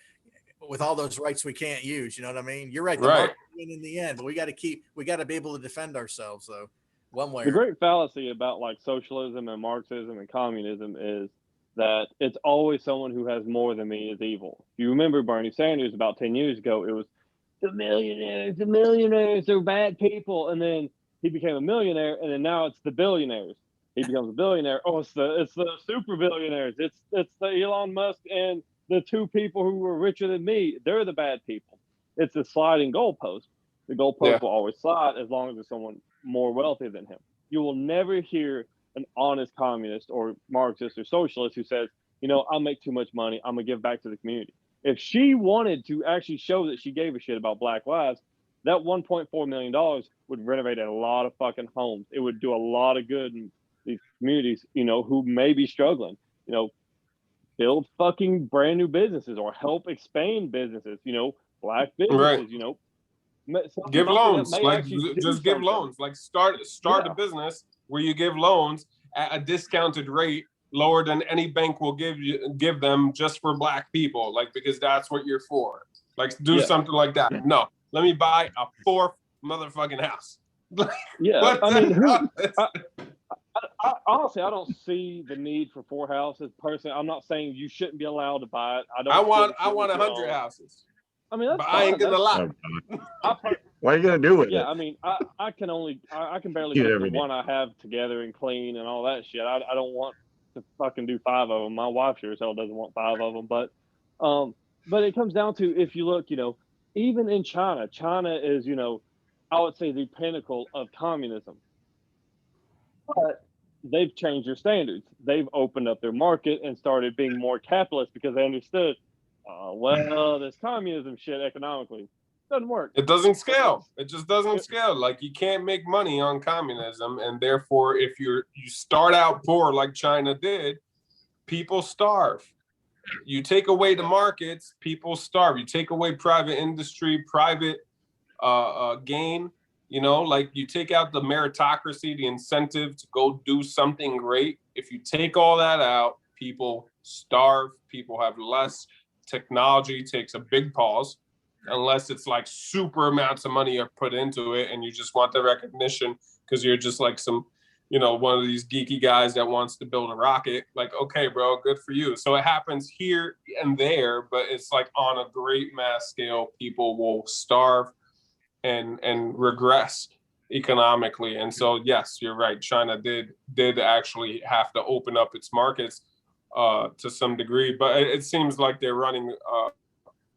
with all those rights we can't use. You know what I mean? You're right. The market win in the end, but we got to be able to defend ourselves, though. One way. The great fallacy about like socialism and Marxism and communism is that it's always someone who has more than me is evil. If you remember Bernie Sanders about 10 years ago, it was the millionaires, they're bad people. And then he became a millionaire, and then now it's the billionaires. He becomes a billionaire. Oh, it's the super billionaires. It's the Elon Musk and the 2 people who were richer than me. They're the bad people. It's a sliding goalpost. The goalpost will always slide as long as there's someone more wealthy than him. You will never hear an honest communist or Marxist or socialist who says, I'll make too much money, I'm gonna give back to the community. If she wanted to actually show that she gave a shit about Black lives, that $1.4 million would renovate a lot of fucking homes. It would do a lot of good in these communities, who may be struggling. Build fucking brand new businesses or help expand businesses, Black businesses, give loans, like just give loans, like start a business where you give loans at a discounted rate, lower than any bank will give them, just for Black people, like, because that's what you're for. Like do Yeah. something like that. No, let me buy a 4th motherfucking house. Yeah, What I mean, the- honestly, I don't see the need for 4 houses. Personally, I'm not saying you shouldn't be allowed to buy it. I want 100 houses. I mean, that's But fine. I ain't gonna lie. What are you gonna do with Yeah, it? I mean, I can barely Keep it keep every the day. one I have together and clean and all that shit. I don't want to fucking do 5 of them. My wife sure as hell doesn't want 5 of them. But it comes down to, if you look, even in China is, I would say the pinnacle of communism. But they've changed their standards. They've opened up their market and started being more capitalist because they understood, well, this communism shit economically doesn't work. It doesn't scale. It just doesn't scale. Like you can't make money on communism, and therefore, if you start out poor like China did, people starve. You take away the markets, people starve. You take away private industry, private gain. Like you take out the meritocracy, the incentive to go do something great. If you take all that out, people starve. People have less. Technology takes a big pause, unless it's like super amounts of money are put into it and you just want the recognition because you're just like some, one of these geeky guys that wants to build a rocket. Like, okay, bro, good for you. So it happens here and there, but it's like on a great mass scale, people will starve and regress economically. And so, yes, you're right. China did actually have to open up its markets to some degree, but it seems like they're running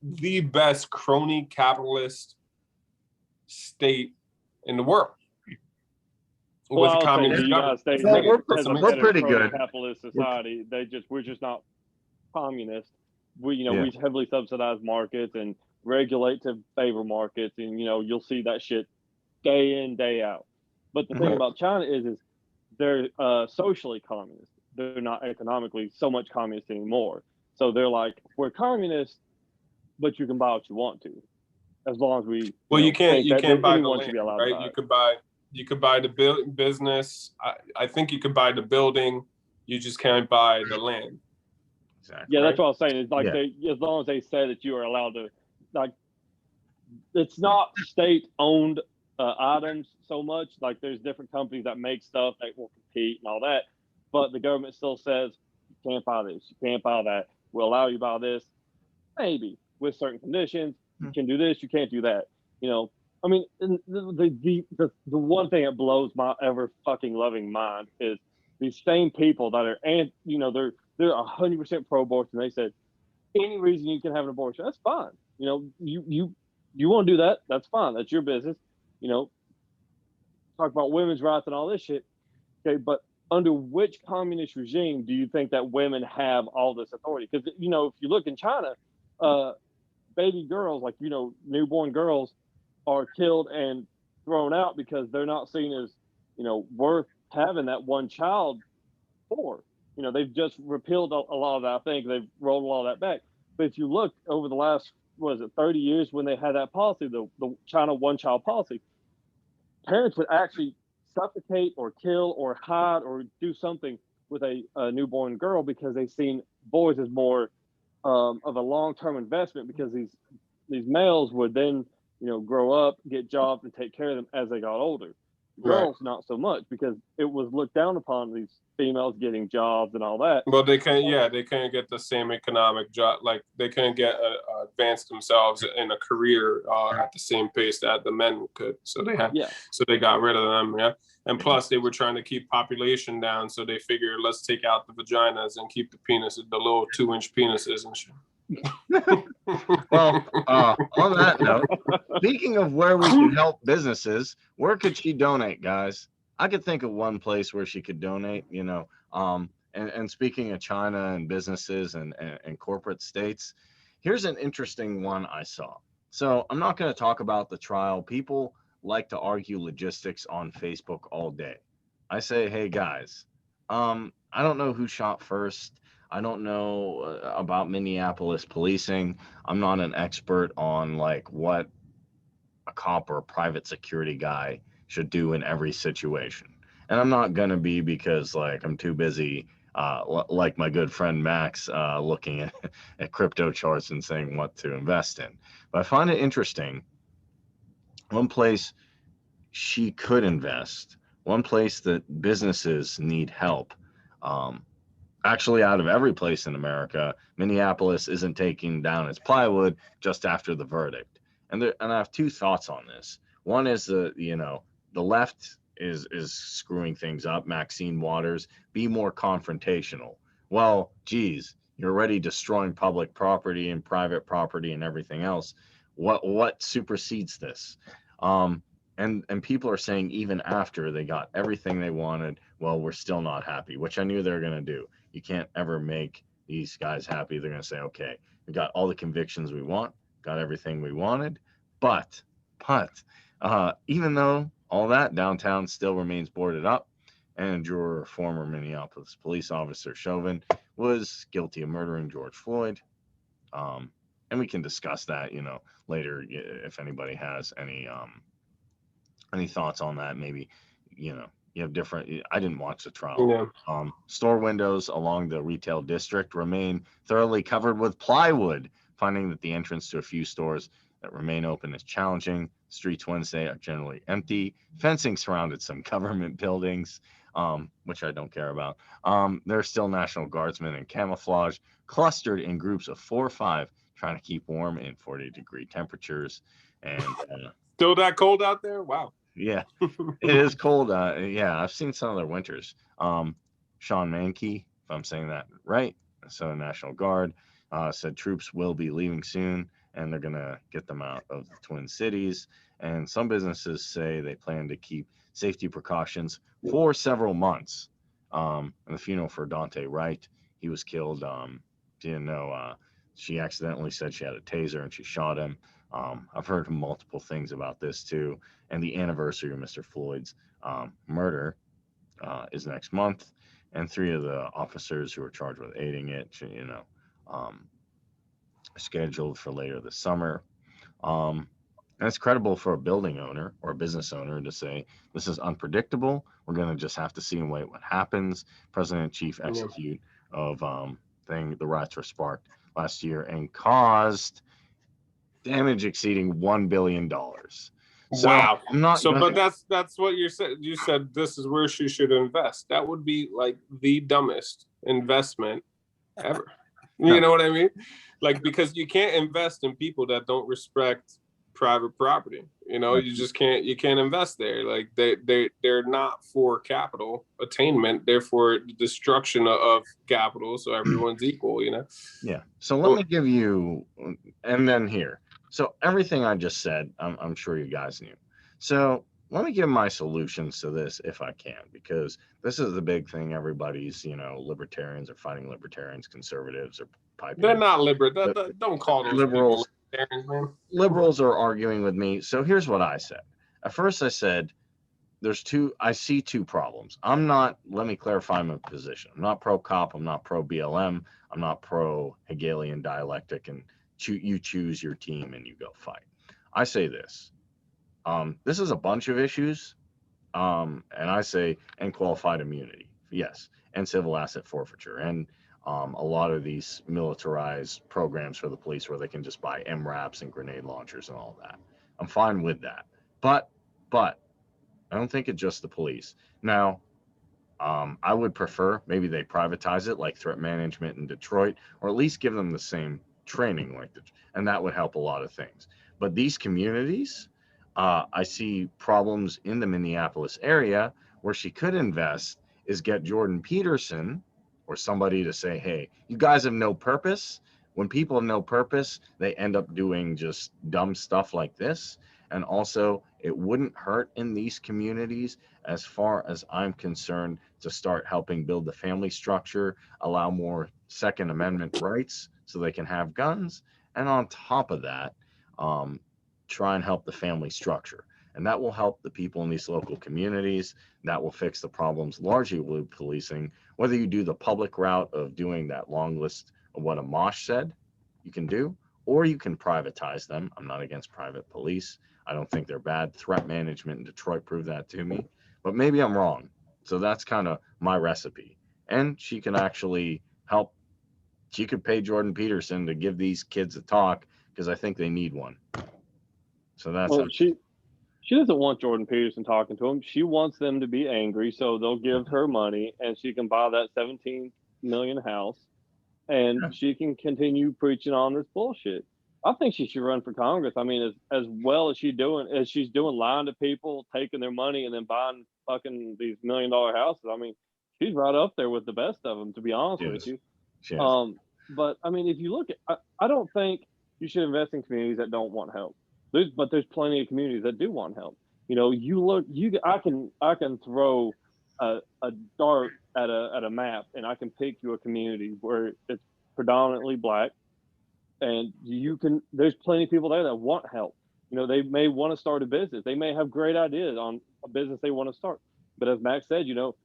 the best crony capitalist state in the world. Well, With communist the United States Well, has a we're pretty better good. capitalist society. We're just not communist. We Yeah. we heavily subsidize markets and regulate to favor markets, and you'll see that shit day in, day out. But the thing about China is they're socially communist. They're not economically so much communist anymore. So they're like, we're communist, but you can buy what you want to, as long as we. You can't buy the anyone land, should be allowed right? to buy You could buy the business. I think you could buy the building. You just can't buy the land. Exactly. Yeah, that's what I was saying. It's like Yeah. as long as they say that you are allowed to, like, it's not state-owned items so much. Like, there's different companies that make stuff that will compete and all that, but the government still says you can't buy this, you can't buy that. We'll allow you to buy this, maybe with certain conditions. You can do this, you can't do that. I mean, the one thing that blows my ever fucking loving mind is these same people that are, and they're 100% pro-abortion. They said any reason you can have an abortion, that's fine. You want to do that, that's fine. That's your business. Talk about women's rights and all this shit. Okay, but under which communist regime do you think that women have all this authority? Because if you look in China, baby girls, like newborn girls, are killed and thrown out because they're not seen as worth having that one child for. They've just repealed a lot of that. I think they've rolled a lot of that back. But if you look over the last 30 years when they had that policy, the China one-child policy, parents would actually suffocate or kill or hide or do something with a newborn girl because they've seen boys as more of a long-term investment, because these males would then grow up, get jobs, and take care of them as they got older. Girls, not so much, because it was looked down upon these females getting jobs and all that. Well, they can't get the same economic job. Like they couldn't get advance themselves in a career at the same pace that the men could. So they got rid of them. Yeah. And plus they were trying to keep population down. So they figured, let's take out the vaginas and keep the penises, the little 2-inch penises and shit. Well, on that note, speaking of where we can help businesses, where could she donate, guys? I could think of one place where she could donate, and speaking of China and businesses and corporate states, here's an interesting one I saw. So I'm not going to talk about the trial. People like to argue logistics on Facebook all day. I say, hey guys, I don't know who shot first. I don't know about Minneapolis policing. I'm not an expert on like what a cop or a private security guy should do in every situation. And I'm not going to be, because like I'm too busy like my good friend Max, looking at crypto charts and saying what to invest in. But I find it interesting. One place she could invest, one place that businesses need help. Um, Actually, out of every place in America, Minneapolis isn't taking down its plywood just after the verdict. And I have two thoughts on this. One is the left is screwing things up. Maxine Waters, be more confrontational. Well, geez, you're already destroying public property and private property and everything else. What supersedes this? And people are saying even after they got everything they wanted, well, we're still not happy, which I knew they were going to do. You can't ever make these guys happy. They're going to say, okay, we got all the convictions we want, got everything we wanted, but even though all that, downtown still remains boarded up, and a juror, former Minneapolis police officer Chauvin, was guilty of murdering George Floyd. And we can discuss that, later if anybody has any thoughts on that. Maybe, you have different. I didn't watch the trial. Yeah. Store windows along the retail district remain thoroughly covered with plywood, finding that the entrance to a few stores that remain open is challenging. Streets Wednesday are generally empty. Fencing surrounded some government buildings, which I don't care about. There are still National Guardsmen in camouflage, clustered in groups of 4 or 5, trying to keep warm in 40-degree temperatures. And still that cold out there? Wow. Yeah, it is cold. Yeah, I've seen some of their winters. Sean Mankey, if I'm saying that right, so National Guard, said troops will be leaving soon, and they're going to get them out of the Twin Cities. And some businesses say they plan to keep safety precautions for several months. And the funeral for Dante Wright, he was killed. Didn't know. She accidentally said she had a taser and she shot him. I've heard multiple things about this too. And the anniversary of Mr. Floyd's murder is next month. And 3 of the officers who were charged with aiding it, scheduled for later this summer. And it's credible for a building owner or a business owner to say, this is unpredictable. We're going to just have to see and wait what happens. President Chief execute of the riots were sparked last year and caused damage exceeding $1 billion. So wow. But that's what you said. You said this is where she should invest. That would be like the dumbest investment ever. You know what I mean? Like, because you can't invest in people that don't respect private property. You just can't. You can't invest there. Like they're not for capital attainment. They're for the destruction of capital, so everyone's equal. Yeah. So let me give you, and then here. So everything I just said, I'm sure you guys knew. So let me give my solutions to this if I can, because this is the big thing. Everybody's, libertarians are fighting libertarians, conservatives are piping. They're not liberal. Don't call those liberals. Libertarians, man. Liberals are arguing with me. So here's what I said. At first I said, I see 2 problems. Let me clarify my position. I'm not pro-cop. I'm not pro-BLM. I'm not pro-Hegelian dialectic and you choose your team and you go fight. I say this. This is a bunch of issues. And I say, and qualified immunity. Yes. And civil asset forfeiture. And a lot of these militarized programs for the police where they can just buy MRAPs and grenade launchers and all that. I'm fine with that. But I don't think it's just the police. Now, I would prefer maybe they privatize it like threat management in Detroit, or at least give them the same training and that would help a lot of things. But these communities, I see problems in the Minneapolis area where she could invest is get Jordan Peterson or somebody to say, hey, you guys have no purpose. When people have no purpose, they end up doing just dumb stuff like this. And also, it wouldn't hurt in these communities, as far as I'm concerned, to start helping build the family structure, allow more Second Amendment rights so they can have guns. And on top of that, try and help the family structure. And that will help the people in these local communities. That will fix the problems largely with policing. Whether you do the public route of doing that long list of what Amash said you can do, or you can privatize them. I'm not against private police. I don't think they're bad. Threat management in Detroit proved that to me, but maybe I'm wrong. So that's kind of my recipe. and she can actually help. She could pay Jordan Peterson to give these kids a talk, because I think they need one. So that's Well, she doesn't want Jordan Peterson talking to them. She wants them to be angry, so they'll give her money, and she can buy that 17 million house, and she can continue preaching on this bullshit. I think she should run for Congress. I mean, as well as she's doing, lying to people, taking their money, and then buying fucking these $1 million houses. I mean, she's right up there with the best of them, to be honest with you. But I mean, if you look at, I don't think you should invest in communities that don't want help. But there's plenty of communities that do want help. You know, I can throw a dart at a map, and I can pick you a community where it's predominantly black, and there's plenty of people there that want help. You know, they may want to start a business. They may have great ideas on a business they want to start. But as Max said, you know,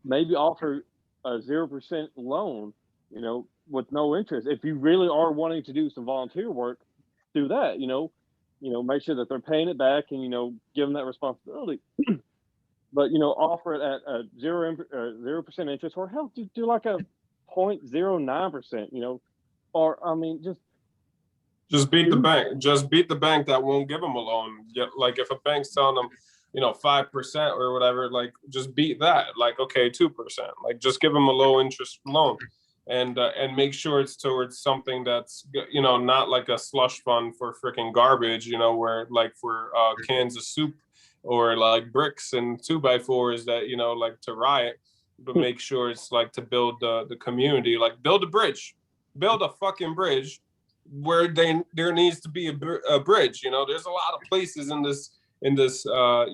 maybe offer a 0% loan, you know, with no interest. If you really are wanting to do some volunteer work, do that, you know, make sure that they're paying it back, and, you know, give them that responsibility. But, you know, offer it at a 0% interest, or hell, do like a 0.09%, you know, or, I mean, just beat the bank. Just beat the bank that won't give them a loan. Like if a bank's telling them, you know, 5% or whatever, like just beat that. Like, okay, 2%. Like just give them a low interest loan, and make sure it's towards something that's, you know, not like a slush fund for freaking garbage, you know, where like for cans of soup, or like bricks and 2x4s that, you know, like to riot. But make sure it's like to build the community, like build a fucking bridge where there needs to be a bridge. You know, there's a lot of places in this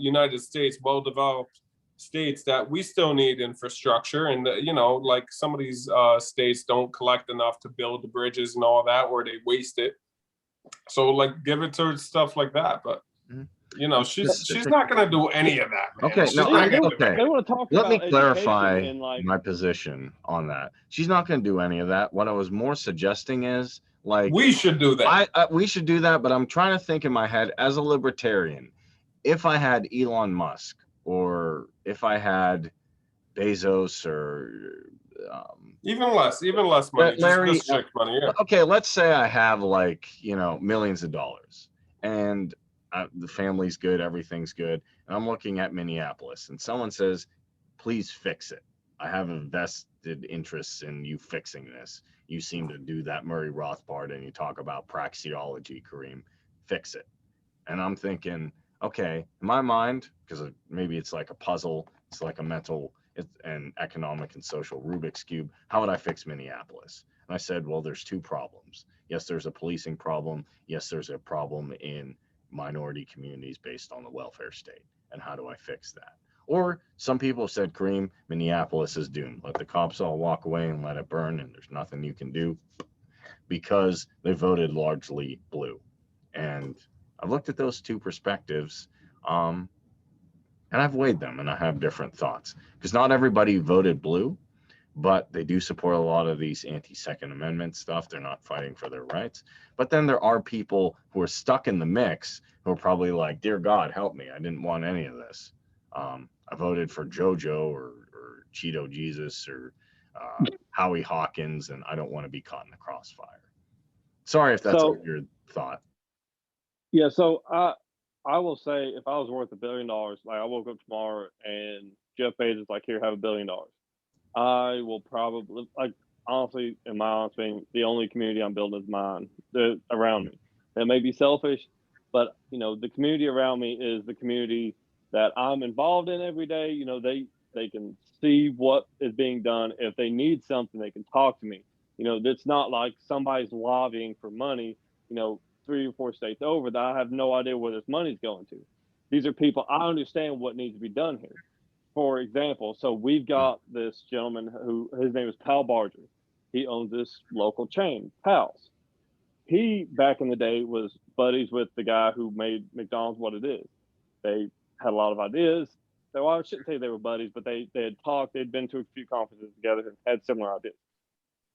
United States, well-developed states, that we still need infrastructure, and you know, like some of these states don't collect enough to build the bridges and all that, or they waste it. So like give it to stuff like that. But you know, she's not gonna do any of that, man. Okay, They want to talk Let about me clarify and like my position on that. She's not going to do any of that. What I was more suggesting is, like, we should do that. We should do that, but I'm trying to think in my head as a libertarian, if I had Elon Musk, or if I had Bezos, or even less money, Larry, just chick money. Yeah. Okay, let's say I have, like, you know, millions of dollars, and the family's good, everything's good, and I'm looking at Minneapolis, and someone says, please fix it. I have a vested interest in you fixing this. You seem to do that Murray Rothbard, and you talk about praxeology, Kareem. Fix it. And I'm thinking, okay, in my mind, because maybe it's like a puzzle, it's like a mental and economic and social Rubik's Cube, how would I fix Minneapolis? And I said, well, there's two problems. Yes, there's a policing problem. Yes, there's a problem in minority communities based on the welfare state. And how do I fix that? Or some people said, Kareem, Minneapolis is doomed. Let the cops all walk away and let it burn, and there's nothing you can do, because they voted largely blue. And I've looked at those two perspectives, and I've weighed them, and I have different thoughts. Because not everybody voted blue, but they do support a lot of these anti-Second Amendment stuff. They're not fighting for their rights. But then there are people who are stuck in the mix who are probably like, dear God, help me. I didn't want any of this. I voted for JoJo or Cheeto Jesus or Howie Hawkins, and I don't want to be caught in the crossfire. Sorry if that's a weird thought. Yeah, so I will say, if I was worth $1 billion, like I woke up tomorrow and Jeff Bezos like, here, have $1 billion. I will probably, like, honestly, in my honest opinion, the only community I'm building is mine, around me. That may be selfish, but, you know, the community around me is the community that I'm involved in every day. You know, they can see what is being done. If they need something, they can talk to me. You know, it's not like somebody's lobbying for money, you know, 3 or 4 states over, that I have no idea where this money's going to. These are people, I understand what needs to be done here. For example, so we've got this gentleman who, his name is Pal Barger. He owns this local chain, Pal's. He, back in the day, was buddies with the guy who made McDonald's what it is. They had a lot of ideas. So I shouldn't say they were buddies, but they had talked, they'd been to a few conferences together and had similar ideas.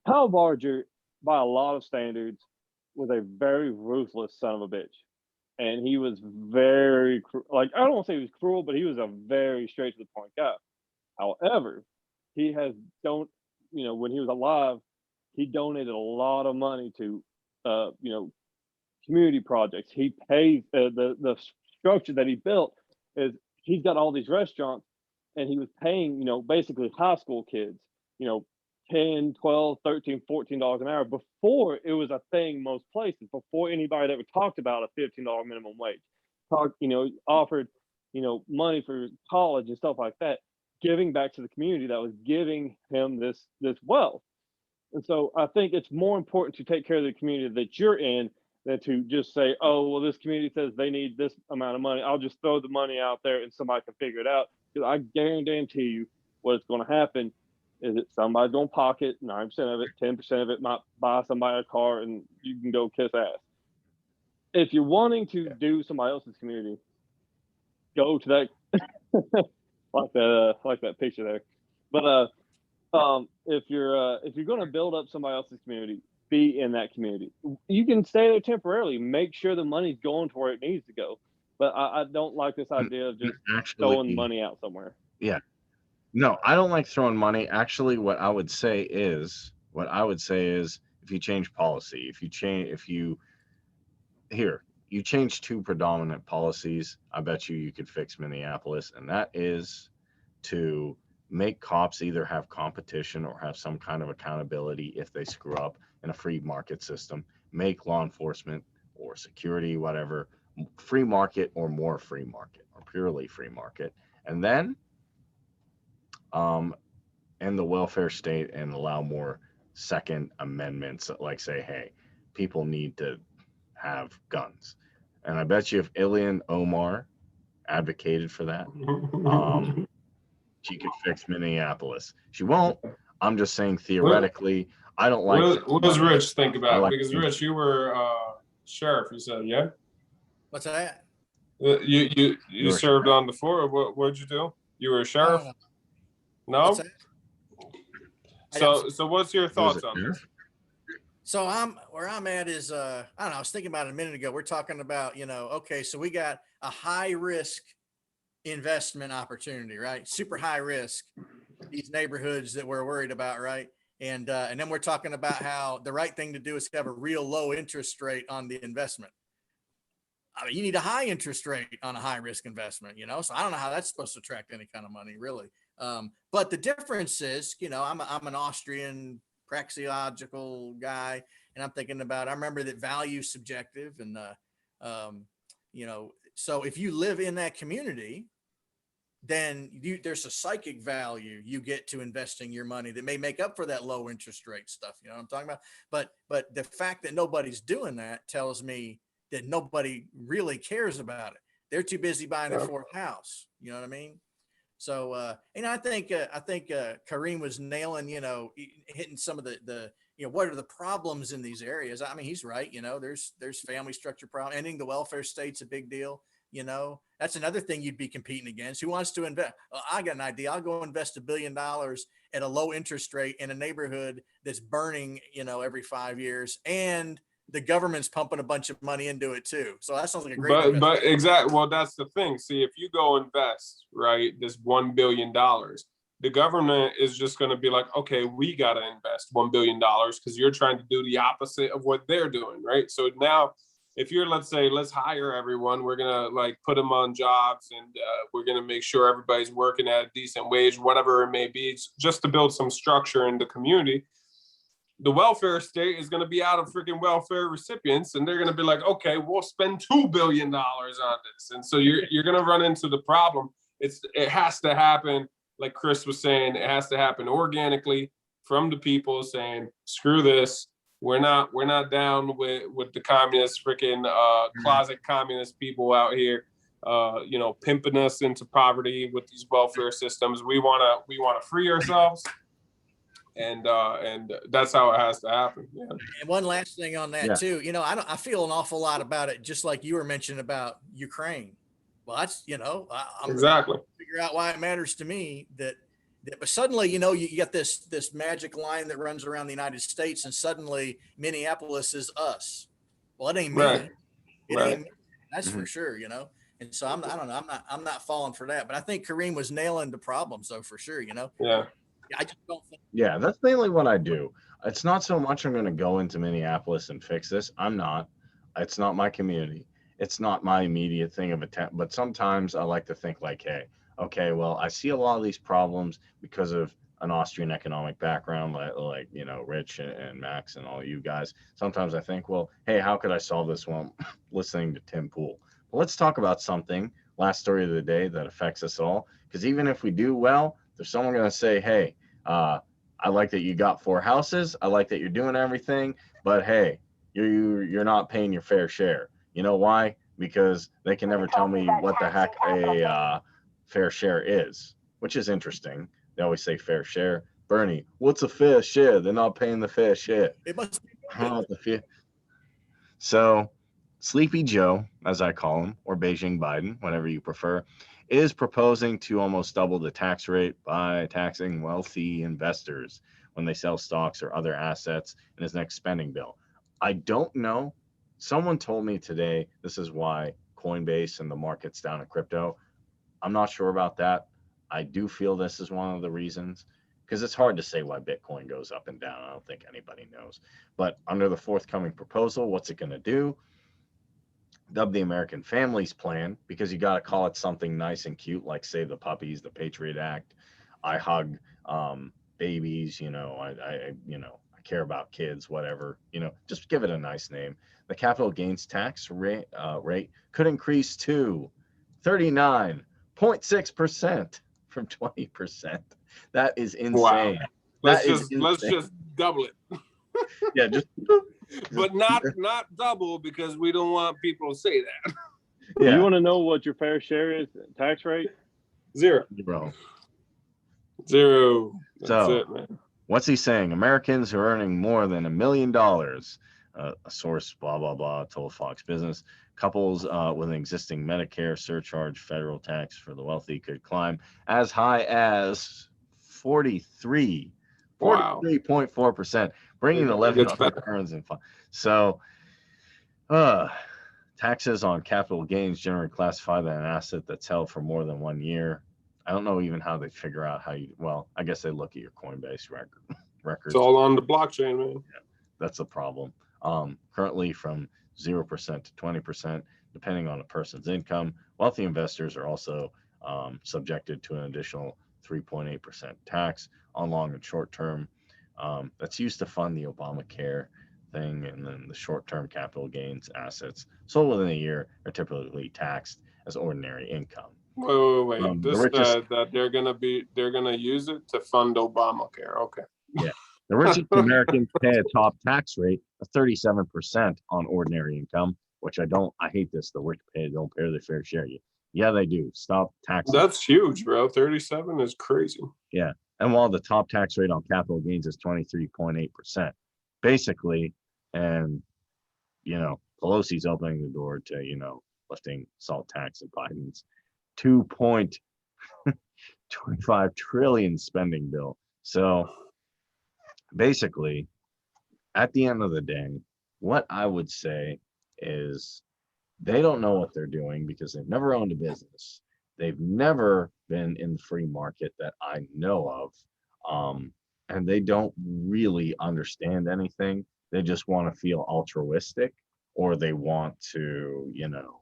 Pal Barger, by a lot of standards, was a very ruthless son of a bitch. And he was very, like, I don't want to say he was cruel, but he was a very straight to the point guy. However, he has don't, you know, when he was alive, he donated a lot of money to, you know, community projects. He pays the structure that he built is he's got all these restaurants, and he was paying, you know, basically high school kids, you know, 10, 12, 13, $14 an hour before it was a thing most places, before anybody ever talked about a $15 minimum wage. You know, offered, you know, money for college and stuff like that, giving back to the community that was giving him this wealth. And so I think it's more important to take care of the community that you're in than to just say, oh, well, this community says they need this amount of money. I'll just throw the money out there and somebody can figure it out. Because I guarantee you what's going to happen is that somebody's going to pocket 9% of it, 10% of it might buy somebody a car, and you can go kiss ass. If you're wanting to do somebody else's community, go to that like that picture there. But if you're going to build up somebody else's community, be in that community. You can stay there temporarily, make sure the money's going to where it needs to go. But I don't like this idea of just throwing money out somewhere. Yeah. No, I don't like throwing money. Actually, what I would say is if you change policy, you change two predominant policies, I bet you could fix Minneapolis, and that is to make cops either have competition or have some kind of accountability if they screw up in a free market system. Make law enforcement or security, whatever, free market or more free market or purely free market. And then end the welfare state and allow more Second Amendments that, like, say, hey, people need to have guns. And I bet you if Ilhan Omar advocated for that, she could fix Minneapolis. She won't. I'm just saying theoretically. I don't like. What does Rich think about it? Because Rich, you were sheriff. You said, yeah. What's that? You served on the floor. What'd you do? You were a sheriff. No. So what's your thoughts on this? So where I'm at is I don't know. I was thinking about it a minute ago. We're talking about, you know, okay, so we got a high risk investment opportunity, right? Super high risk, these neighborhoods that we're worried about, right? And then we're talking about how the right thing to do is to have a real low interest rate on the investment. I mean, you need a high interest rate on a high risk investment, you know? So I don't know how that's supposed to attract any kind of money, really. But the difference is, you know, I'm an Austrian praxeological guy, and I'm thinking about, I remember that value is subjective, and you know, so if you live in that community, then there's a psychic value you get to investing your money that may make up for that low interest rate stuff. You know what I'm talking about? But the fact that nobody's doing that tells me that nobody really cares about it. They're too busy buying their fourth house. You know what I mean? So, and I think Kareem was nailing, you know, hitting some of the, you know, what are the problems in these areas? I mean, he's right. You know, there's family structure problem. Ending the welfare state's a big deal. You know, that's another thing you'd be competing against. Who wants to invest? I got an idea. I'll go invest $1 billion at a low interest rate in a neighborhood that's burning, you know, every 5 years, and the government's pumping a bunch of money into it too. So that sounds like a great but exactly. Well, that's the thing. See, if you go invest, right, this $1 billion, the government is just going to be like, okay, we got to invest $1 billion because you're trying to do the opposite of what they're doing, right? So now, if you're, let's say, let's hire everyone, we're going to like put them on jobs, and we're going to make sure everybody's working at a decent wage, whatever it may be, just to build some structure in the community. The welfare state is going to be out of freaking welfare recipients, and they're going to be like, okay, we'll spend $2 billion on this. And so you're going to run into the problem. It has to happen, like Chris was saying, it has to happen organically from the people saying, screw this. We're not down with the communist freaking closet communist people out here, you know, pimping us into poverty with these welfare systems. We wanna free ourselves, and that's how it has to happen. Yeah. And one last thing on that too, you know, I feel an awful lot about it, just like you were mentioning about Ukraine. Well, that's, you know, I'm exactly figure out why it matters to me that but suddenly, you know, you get this magic line that runs around the United States, and suddenly Minneapolis is us. Well, it ain't me. Right. It ain't me. That's for sure, you know. And so I don't know. I'm not falling for that. But I think Kareem was nailing the problems, though, for sure. You know. Yeah. I just don't think. Yeah, that's mainly what I do. It's not so much I'm going to go into Minneapolis and fix this. I'm not. It's not my community. It's not my immediate thing of attempt. But sometimes I like to think like, hey, okay, well, I see a lot of these problems because of an Austrian economic background, like you know, Rich and Max and all you guys. Sometimes I think, well, hey, how could I solve this while listening to Tim Pool? But let's talk about something. Last story of the day that affects us all. Because even if we do well, there's someone going to say, hey, I like that you got 4 houses. I like that you're doing everything, but hey, you're not paying your fair share. You know why? Because they can never tell me what the heck a fair share is, which is interesting. They always say fair share. Bernie, what's a fair share? They're not paying the fair share. It must be. The fair. So Sleepy Joe, as I call him, or Beijing Biden, whatever you prefer, is proposing to almost double the tax rate by taxing wealthy investors when they sell stocks or other assets in his next spending bill. I don't know. Someone told me today this is why Coinbase and the market's down in crypto. I'm not sure about that. I do feel this is one of the reasons, because it's hard to say why Bitcoin goes up and down. I don't think anybody knows. But under the forthcoming proposal, what's it going to do? Dubbed the American Families Plan, because you got to call it something nice and cute, like Save the Puppies, the Patriot Act, I hug babies, you know, I care about kids, whatever, you know, just give it a nice name. The capital gains tax rate could increase to 39.6% from 20%. That is insane. Wow. Let's Insane. just double it. Yeah, just but not double, because we don't want people to say that. Do yeah. you want to know what your fair share is, tax rate? 0. Bro. 0. That's So, it, man. What's he saying? Americans who are earning more than $1 million, a source, blah, blah, blah, told Fox Business. Couples with an existing Medicare surcharge federal tax for the wealthy could climb as high as 43.4%, bringing the levy on returns and fun. So, taxes on capital gains generally classified as an asset that's held for more than 1 year. I don't know even how they figure out how you, well, I guess they look at your Coinbase records. It's all on the blockchain, man. Yeah, that's the problem. Currently from 0% to 20%, depending on a person's income. Wealthy investors are also subjected to an additional 3.8% tax on long and short term. That's used to fund the Obamacare thing, and then the short-term capital gains assets sold within a year are typically taxed as ordinary income. Wait. That they're gonna use it to fund Obamacare. Okay. Yeah. The richest Americans pay a top tax rate of 37% on ordinary income, which I hate this. The rich don't pay their fair share. Yeah, they do. Stop taxing. That's huge, bro. 37 is crazy. Yeah. And while the top tax rate on capital gains is 23.8%, basically, and, you know, Pelosi's opening the door to, you know, lifting SALT tax and Biden's 2.25 trillion spending bill. So basically, at the end of the day, what I would say is they don't know what they're doing because they've never owned a business. They've never been in the free market that I know of. And they don't really understand anything. They just want to feel altruistic, or they want to, you know,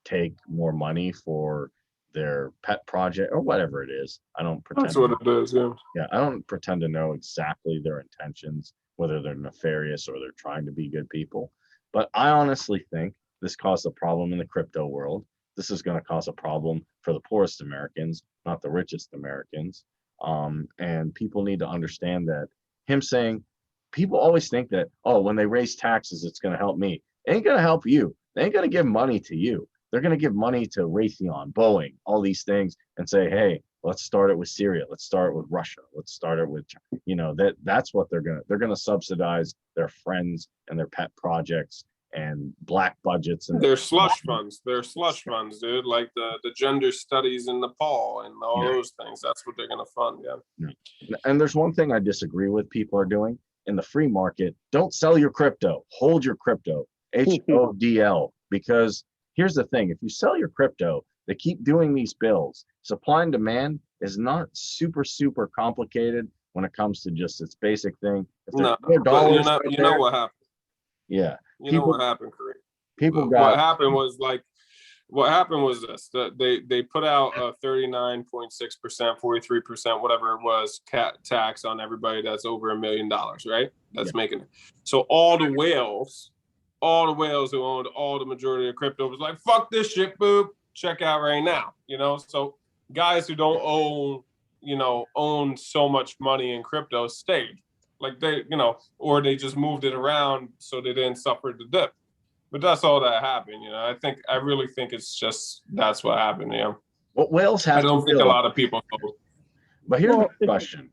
take more money for their pet project or whatever it is. I don't pretend. That's what it is, yeah. Yeah, I don't pretend to know exactly their intentions, whether they're nefarious or they're trying to be good people. But I honestly think this caused a problem in the crypto world. This is going to cause a problem for the poorest Americans, not the richest Americans. And people need to understand that him saying, people always think that, oh, when they raise taxes, it's going to help me. It ain't going to help you. They ain't going to give money to you. They're going to give money to Raytheon, Boeing, all these things, and say, hey, let's start it with Syria. Let's start it with Russia. Let's start it with, you know, that's what they're going to subsidize their friends and their pet projects and black budgets. And they're slush funds. They're slush funds, dude. Like the gender studies in Nepal and all those things. That's what they're going to fund. Yeah. And there's one thing I disagree with people are doing in the free market. Don't sell your crypto. Hold your crypto. HODL. Because here's the thing. If you sell your crypto, they keep doing these bills. Supply and demand is not super, super complicated. when it comes to just its basic thing. If No, there's but dollars you know what happened. yeah, You know what happened, Kareem. people What got happened was what happened was this: that they put out a 39.6%, 43%, whatever it was, tax on everybody that's over $1 million, right? That's making it. So all the whales who owned all the majority of crypto was like, "Fuck this shit, boop! Check out right now." You know, so guys who don't own so much money in crypto stayed, like they, or they just moved it around so they didn't suffer the dip. But that's all that happened, I really think it's just that's what happened. what whales have I don't to think do. a lot of people know. But here's my question.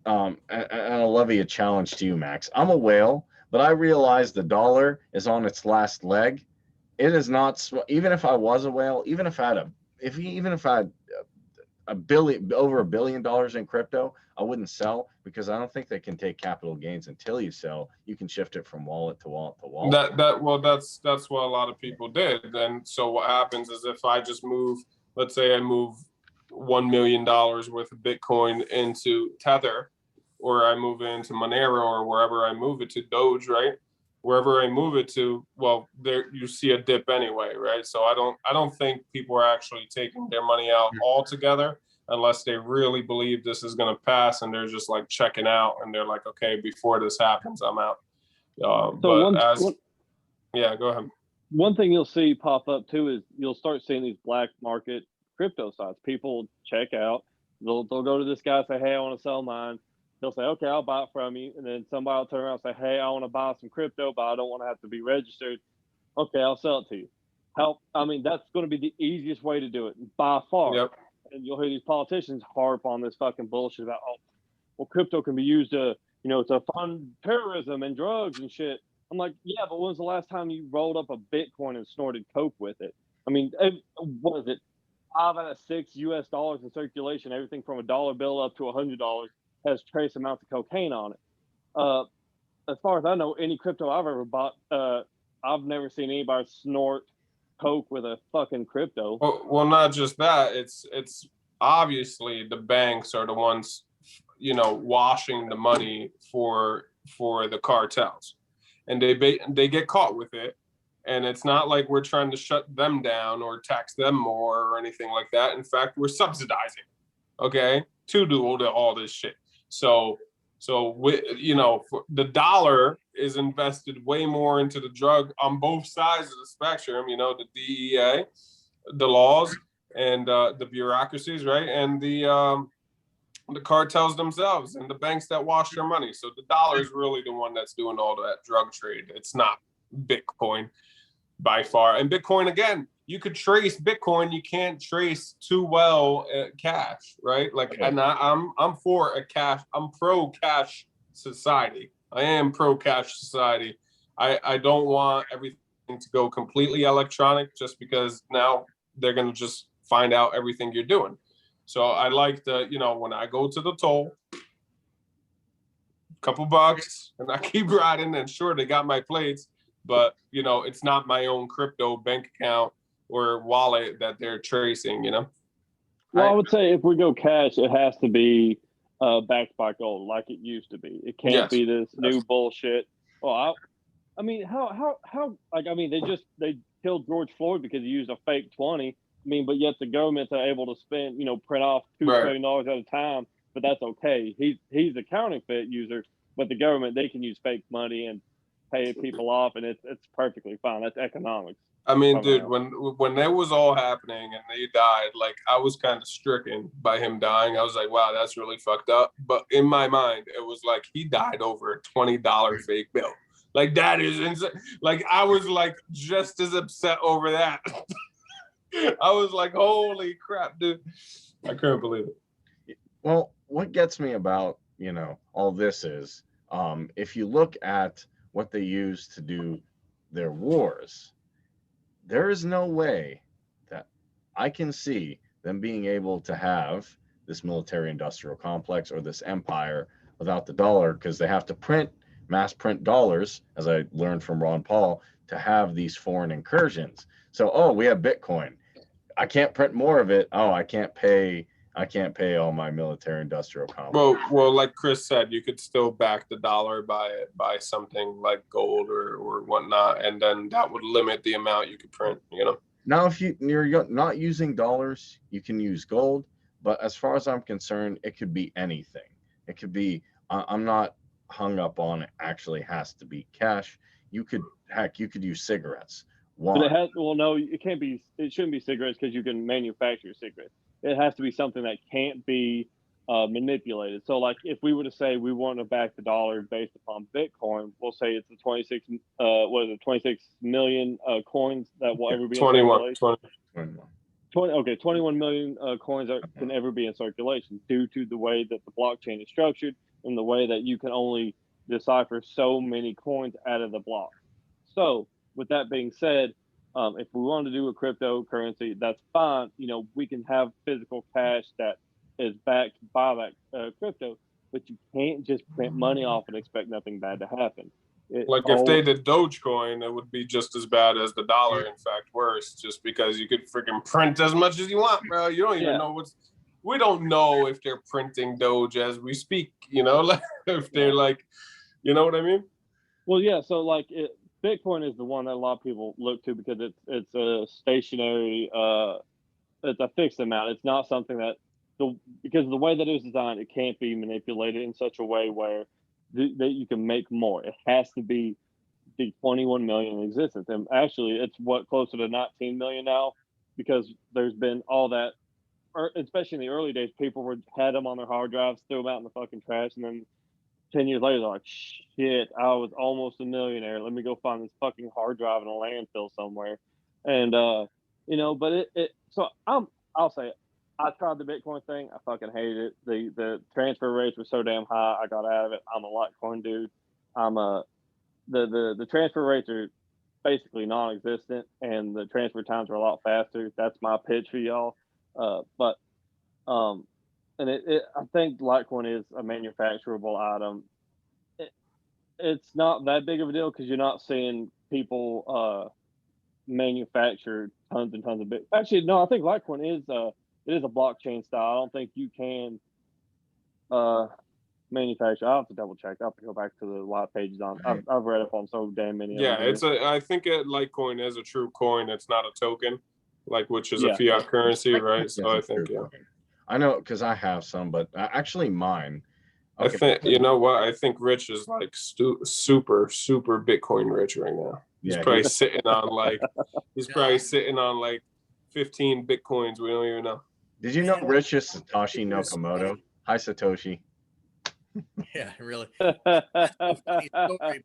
And I'll levy a challenge to you, Max. I'm a whale, but I realize the dollar is on its last leg. It is not, even if I was a whale, even if I had over $1 billion in crypto, I wouldn't sell, because I don't think they can take capital gains until you sell. You can shift it from wallet to wallet to wallet. That's what a lot of people did. And so what happens is, if I just move, let's say I move $1 million worth of Bitcoin into Tether, or I move it into Monero, or wherever I move it to, Doge, right? Wherever I move it to, well, there you see a dip anyway, right? So I don't think people are actually taking their money out altogether, unless they really believe this is going to pass, and they're just like checking out, and they're like, okay, before this happens, I'm out. Go ahead. One thing you'll see pop up too is you'll start seeing these black market crypto sites. People check out, they'll go to this guy and say, "Hey, I want to sell mine." They'll say, "Okay, I'll buy it from you." And then somebody will turn around and say, "Hey, I want to buy some crypto, but I don't want to have to be registered." "Okay, I'll sell it to you." That's going to be the easiest way to do it by far. Yep. And you'll hear these politicians harp on this fucking bullshit about, "Oh, well, crypto can be used to fund terrorism and drugs and shit." I'm like, yeah, but when's the last time you rolled up a Bitcoin and snorted coke with it? I mean, what is it? 5 out of 6 US dollars in circulation, everything from $1 bill up to $100 has trace amounts of cocaine on it. As far as I know, any crypto I've ever bought, I've never seen anybody snort coke with a fucking crypto. Well, not just that. It's obviously the banks are the ones, washing the money for the cartels, and they get caught with it. And it's not like we're trying to shut them down or tax them more or anything like that. In fact, we're subsidizing, okay, to do all this shit. So the dollar is invested way more into the drug on both sides of the spectrum. The DEA, the laws, and the bureaucracies, right, and the cartels themselves, and the banks that wash their money. So the dollar is really the one that's doing all that drug trade. It's not Bitcoin by far. And Bitcoin, again, you could trace Bitcoin, you can't trace too well cash, right? Like, okay. And I'm for I'm pro cash society. I am pro cash society. I don't want everything to go completely electronic, just because now they're going to just find out everything you're doing. So I like when I go to the toll, couple bucks, and I keep riding, and sure, they got my plates, but it's not my own crypto bank account or wallet that they're tracing. Well, I would say if we go cash, it has to be backed by gold, like it used to be. It can't be this new bullshit. Well, I mean, they killed George Floyd because he used a fake 20. But yet the government's able to spend, print off $2 trillion at a time, but that's okay. He's a counterfeit user, but the government, they can use fake money and pay people off, and it's perfectly fine. That's economics. I mean, dude, when that was all happening and they died, like, I was kind of stricken by him dying. I was like, wow, that's really fucked up. But in my mind, it was like he died over a $20 fake bill. Like, that is insane. Like, I was like just as upset over that. I was like, holy crap, dude. I couldn't believe it. Well, what gets me about, all this is, if you look at what they use to do their wars, there is no way that I can see them being able to have this military industrial complex or this empire without the dollar, because they have to mass print dollars, as I learned from Ron Paul, to have these foreign incursions. So, we have Bitcoin. I can't print more of it. I can't pay I can't pay all my military industrial complex. Well, like Chris said, you could still back the dollar by something like gold or whatnot, and then that would limit the amount you could print. Now, if you're not using dollars, you can use gold. But as far as I'm concerned, it could be anything. It could be, I'm not hung up on it actually has to be cash. You could use cigarettes. But it has, well, no, it can't be, it shouldn't be cigarettes because you can manufacture cigarettes. It has to be something that can't be manipulated. So like if we were to say we want to back the dollar based upon Bitcoin, we'll say it's the 26 million coins that will ever be 21. 21 million coins can ever be in circulation due to the way that the blockchain is structured and the way that you can only decipher so many coins out of the block. So with that being said, if we want to do a cryptocurrency, that's fine. We can have physical cash that is backed by that crypto, but you can't just print money off and expect nothing bad to happen. If they did Dogecoin, it would be just as bad as the dollar. In fact, worse, just because you could freaking print as much as you want, bro. You don't even know we don't know if they're printing Doge as we speak, like if they're like, you know what I mean? Well, yeah. So like Bitcoin is the one that a lot of people look to because it's a stationary, it's a fixed amount. It's not something that because of the way that it was designed, it can't be manipulated in such a way where that you can make more. It has to be the 21 million in existence. And actually it's closer to 19 million now, because there's been all that, especially in the early days, people had them on their hard drives, threw them out in the fucking trash. And then 10 years later, they're like, shit, I was almost a millionaire. Let me go find this fucking hard drive in a landfill somewhere. And, but so I'll say it. I tried the Bitcoin thing. I fucking hated it. The transfer rates were so damn high. I got out of it. I'm a Litecoin dude. The transfer rates are basically non-existent, and the transfer times are a lot faster. That's my pitch for y'all. And I think Litecoin is a manufacturable item. It's not that big of a deal because you're not seeing people manufacture tons and tons of Bitcoin. Actually, no, I think Litecoin is it is a blockchain style. I don't think you can manufacture. I'll have to double check. I'll have to go back to the white pages on. I've read up on so damn many. Yeah, I think Litecoin is a true coin. It's not a token, which is a fiat currency, right? So I think I know because I have some, but actually mine. Okay. I think you know what? I think Rich is like super Bitcoin rich right now. He's probably sitting on probably sitting on 15 Bitcoins. We don't even know. Did you know Rich is Satoshi Nakamoto? Hi, Satoshi. Yeah, really. Funny story,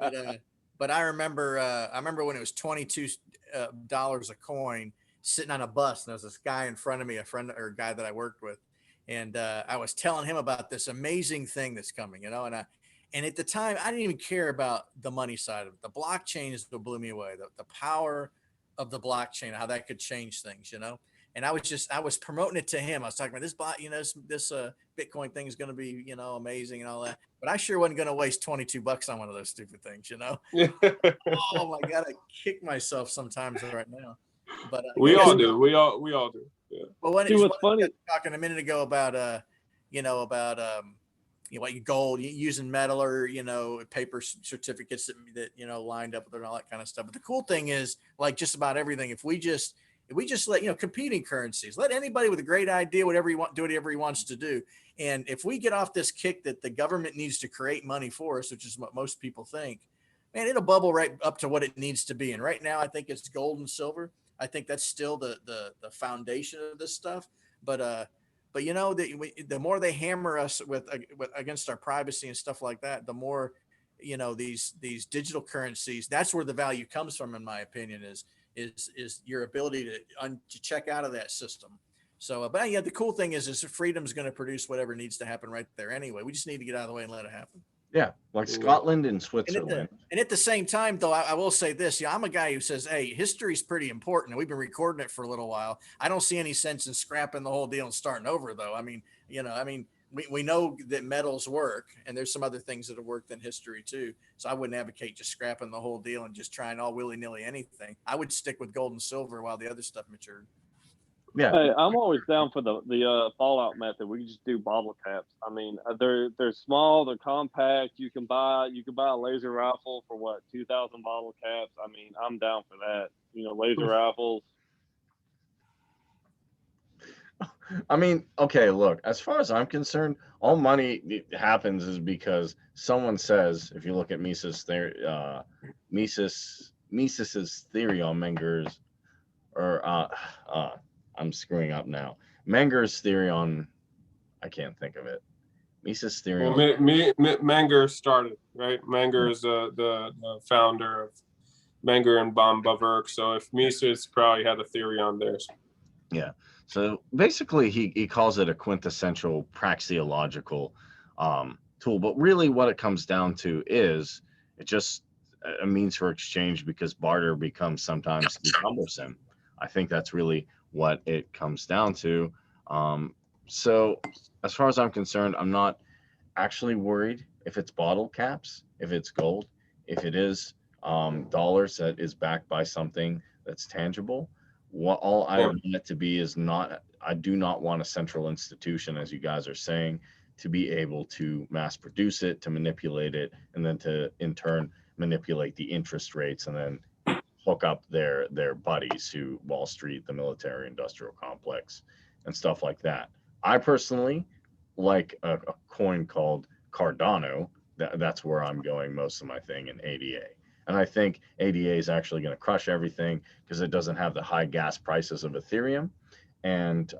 but I remember when it was $22 a coin, sitting on a bus, and there was this guy in front of me, a guy that I worked with, and I was telling him about this amazing thing that's coming, and at the time I didn't even care about the money side of it. The blockchain is what blew me away. The power of the blockchain, how that could change things, And I was promoting it to him. I was talking about this Bitcoin thing is going to be, amazing and all that. But I sure wasn't going to waste $22 on one of those stupid things, Oh my God, I kick myself sometimes right now. But we all do. We all do. Yeah. But when it was funny talking a minute ago about gold, using metal or paper certificates that lined up with it and all that kind of stuff. But the cool thing is, like just about everything, if we just let competing currencies, let anybody with a great idea do whatever he wants to do. And if we get off this kick that the government needs to create money for us, which is what most people think, man, it'll bubble right up to what it needs to be. And right now I think it's gold and silver. I think that's still the foundation of this stuff. But the more they hammer us with against our privacy and stuff like that, the more these digital currencies, that's where the value comes from, in my opinion, is your ability to check out of that system. So but the cool thing is freedom's going to produce whatever needs to happen right there anyway. We just need to get out of the way and let it happen. Yeah, like Scotland and Switzerland. And at the same time, though, I will say this. I'm a guy who says, hey, history's pretty important. And we've been recording it for a little while. I don't see any sense in scrapping the whole deal and starting over, though. We know that metals work, and there's some other things that have worked in history, too. So I wouldn't advocate just scrapping the whole deal and just trying all willy-nilly anything. I would stick with gold and silver while the other stuff matured. Yeah. Hey, I'm always down for the fallout method. We can just do bottle caps. I mean, they're small, they're compact. You can buy a laser rifle for what, 2,000 bottle caps. I mean, I'm down for that. You know, laser rifles. I mean, okay, look, as far as I'm concerned, all money happens is because someone says, if you look at Mises's theory on Menger's, or I'm screwing up now. Menger's theory on, I can't think of it. Mises' theory Well, on. Menger started, right? Menger is the founder of Menger and von Bawerk. So if Mises probably had a theory on theirs. Yeah. So basically, he calls it a quintessential praxeological tool. But really, what it comes down to is it just a means for exchange because barter becomes sometimes too cumbersome. I think that's really what it comes down to. So as far as I'm concerned, I'm not actually worried if it's bottle caps, if it's gold, if it is dollars that is backed by something that's tangible. What all I want it to be is not, I do not want a central institution, as you guys are saying, to be able to mass produce it, to manipulate it, and then to in turn manipulate the interest rates and then hook up their buddies who Wall Street, the military industrial complex, and stuff like that. I personally like a coin called Cardano. That's where I'm going most of my thing in ADA. And I think ADA is actually going to crush everything because it doesn't have the high gas prices of Ethereum. And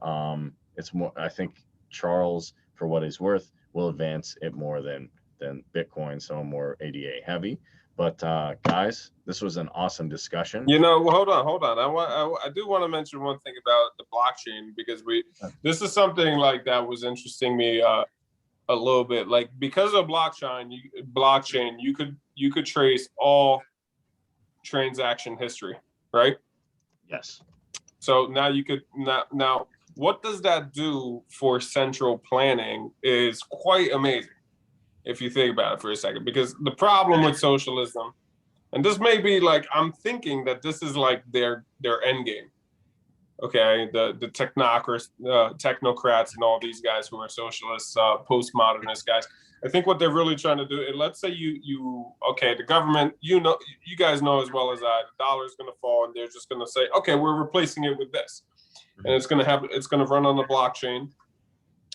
it's more, I think Charles, for what he's worth, will advance it more than Bitcoin. So I'm more ADA heavy. But guys, this was an awesome discussion. You know, well, hold on. I do want to mention one thing about the blockchain because this is something like that was interesting me a little bit. Like because of blockchain, you could trace all transaction history, right? Yes. So now you could now what does that do for central planning is quite amazing if you think about it for a second, because the problem with socialism, and this may be like, I'm thinking that this is like their end game. Okay, the technocrats and all these guys who are socialists, postmodernist guys. I think what they're really trying to do, and let's say okay, the government, you guys know as well as I, the dollar's going to fall, and they're just going to say, okay, we're replacing it with this, and it's going to run on the blockchain,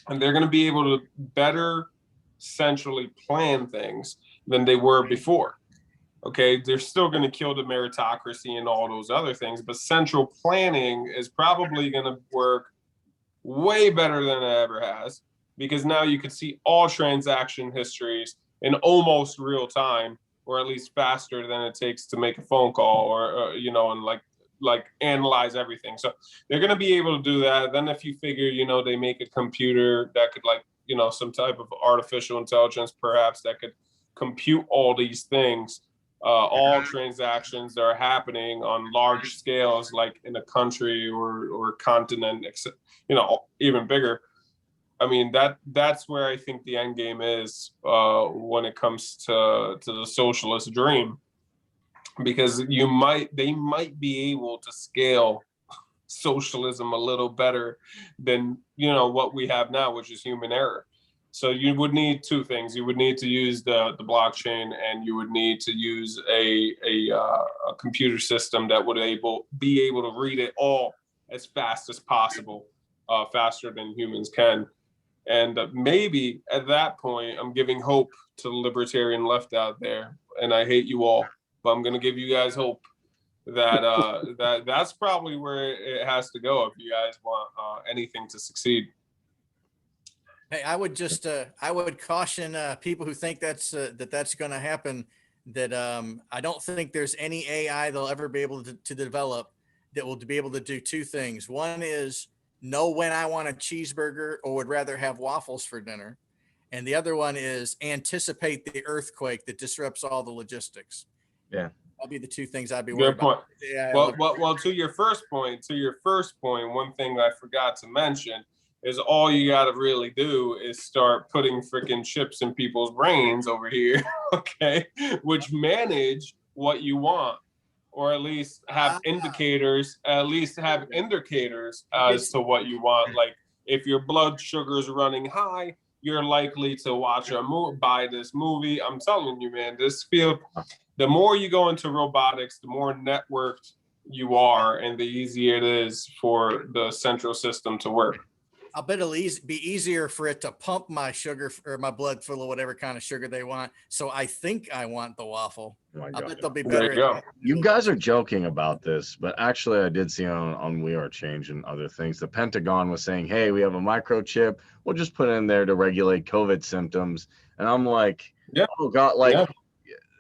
and they're going to be able to better centrally plan things than they were before. Okay, they're still going to kill the meritocracy and all those other things, but central planning is probably going to work way better than it ever has, because now you can see all transaction histories in almost real time, or at least faster than it takes to make a phone call, or and like analyze everything. So they're going to be able to do that. Then if you figure, they make a computer that could some type of artificial intelligence, perhaps, that could compute all these things, all transactions that are happening on large scales, like in a country or continent, even bigger. I mean, that's where I think the end game is when it comes to the socialist dream, because they might be able to scale socialism a little better than what we have now, which is human error. So you would need two things. You would need to use the blockchain, and you would need to use a computer system that would be able to read it all as fast as possible, faster than humans can. And maybe at that point, I'm giving hope to the libertarian left out there, and I hate you all, but I'm going to give you guys hope that that's probably where it has to go if you guys want anything to succeed. Hey, I would just I would caution people who think that's going to happen, that I don't think there's any AI they'll ever be able to develop that will be able to do two things. One is know when I want a cheeseburger or would rather have waffles for dinner. And the other one is anticipate the earthquake that disrupts all the logistics. Yeah. That'll be the two things I'd be worried about. Yeah, well, to your first point, one thing I forgot to mention is all you got to really do is start putting freaking chips in people's brains over here, okay, which manage what you want or at least have indicators as to what you want. Like if your blood sugar is running high, you're likely to watch buy this movie. I'm telling you, man, this field, the more you go into robotics, the more networked you are, and the easier it is for the central system to work. I'll bet it'll be easier for it to pump my sugar or my blood full of whatever kind of sugar they want. So I think I want the waffle. Oh my I God. bet they'll be There better. you go. You guys are joking about this, but actually I did see on We Are Change and other things, the Pentagon was saying, hey, we have a microchip. We'll just put it in there to regulate COVID symptoms. And I'm like, Yeah. oh God, like, Yeah.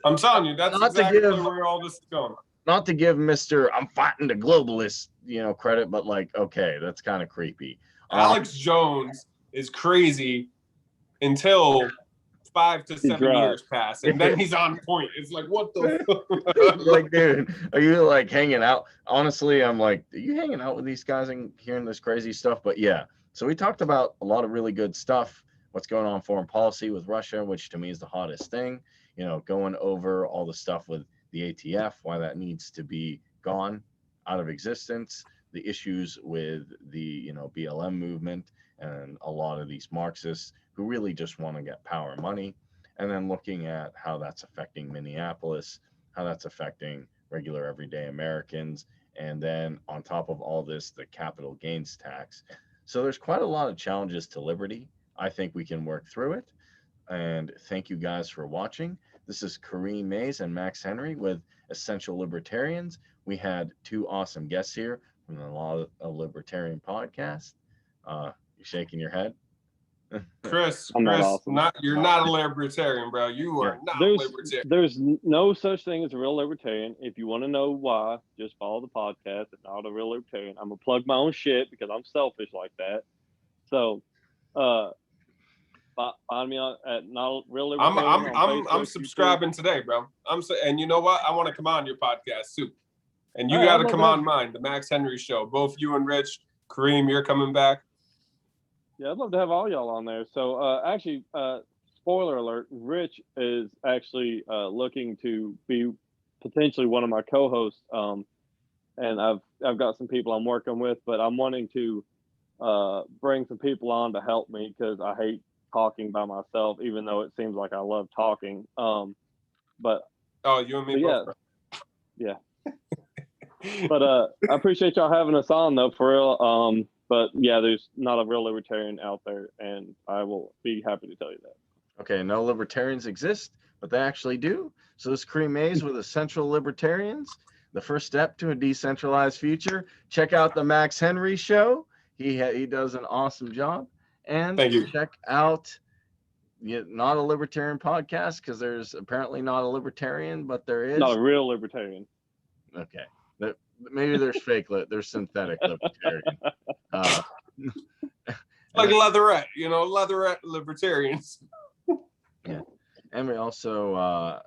I'm telling you, that's Not to exactly give- where all this is going. not to give Mr. I'm fighting the globalists, credit, but like, okay, that's kind of creepy. Alex Jones is crazy until 5 to 7 right. years pass, and then he's on point. It's like, what the fuck? Like, dude, are you like hanging out? Honestly, I'm like, are you hanging out with these guys and hearing this crazy stuff? But yeah, so we talked about a lot of really good stuff. What's going on in foreign policy with Russia, which to me is the hottest thing. Going over all the stuff with the ATF, why that needs to be gone out of existence, the issues with the BLM movement and a lot of these Marxists who really just want to get power and money, and then looking at how that's affecting Minneapolis, how that's affecting regular everyday Americans, and then on top of all this, the capital gains tax. So there's quite a lot of challenges to liberty. I think we can work through it. And thank you guys for watching. This is Kareem Mays and Max Henry with Essential Libertarians. We had two awesome guests here from the Law of Libertarian podcast. You're shaking your head. Chris, I'm not awesome. You're not a libertarian, bro. You are not libertarian. There's no such thing as a real libertarian. If you want to know why, just follow the podcast. It's not a real libertarian. I'm gonna plug my own shit because I'm selfish like that. So, find me at Not Real Libertarian. on I'm Facebook, subscribing today, bro. And you know what? I want to come on your podcast too. And you Hey, got I'd to love come to on mine, the Max Henry Show. Both you and Rich, Kareem, you're coming back. Yeah, I'd love to have all y'all on there. So actually, spoiler alert, Rich is actually looking to be potentially one of my co-hosts. And I've got some people I'm working with, but I'm wanting to bring some people on to help me because I hate talking by myself, even though it seems like I love talking. But Oh, you and me both. Yeah. But I appreciate y'all having us on though, for real. But yeah, there's not a real libertarian out there, and I will be happy to tell you that. Okay, no libertarians exist, but they actually do. So this is Kareem Mays with Essential Libertarians, the first step to a decentralized future. Check out the Max Henry Show. He does an awesome job. And Thank you. check out Not a Libertarian podcast, because there's apparently not a libertarian, but there is. Not a real libertarian. Okay. Maybe there's fake, there's synthetic libertarian. Like leatherette, leatherette libertarians. Yeah. And we also, I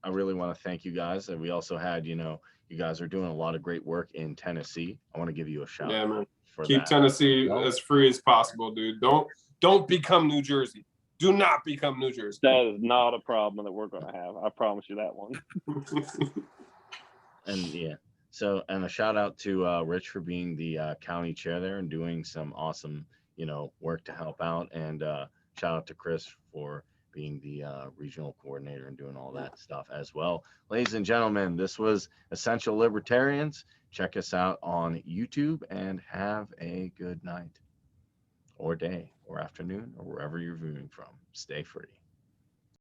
really want to thank you guys. And we also had, you guys are doing a lot of great work in Tennessee. I want to give you a shout out. Man. For Keep that. Tennessee as free as possible, dude. Don't become New Jersey. Do not become New Jersey. That is not a problem that we're going to have. I promise you that one. And yeah, so, and a shout out to Rich for being the county chair there and doing some awesome, work to help out. And shout out to Chris for being the regional coordinator and doing all that stuff as well. Ladies and gentlemen, this was Essential Libertarians. Check us out on YouTube and have a good night or day or afternoon or wherever you're viewing from. Stay free.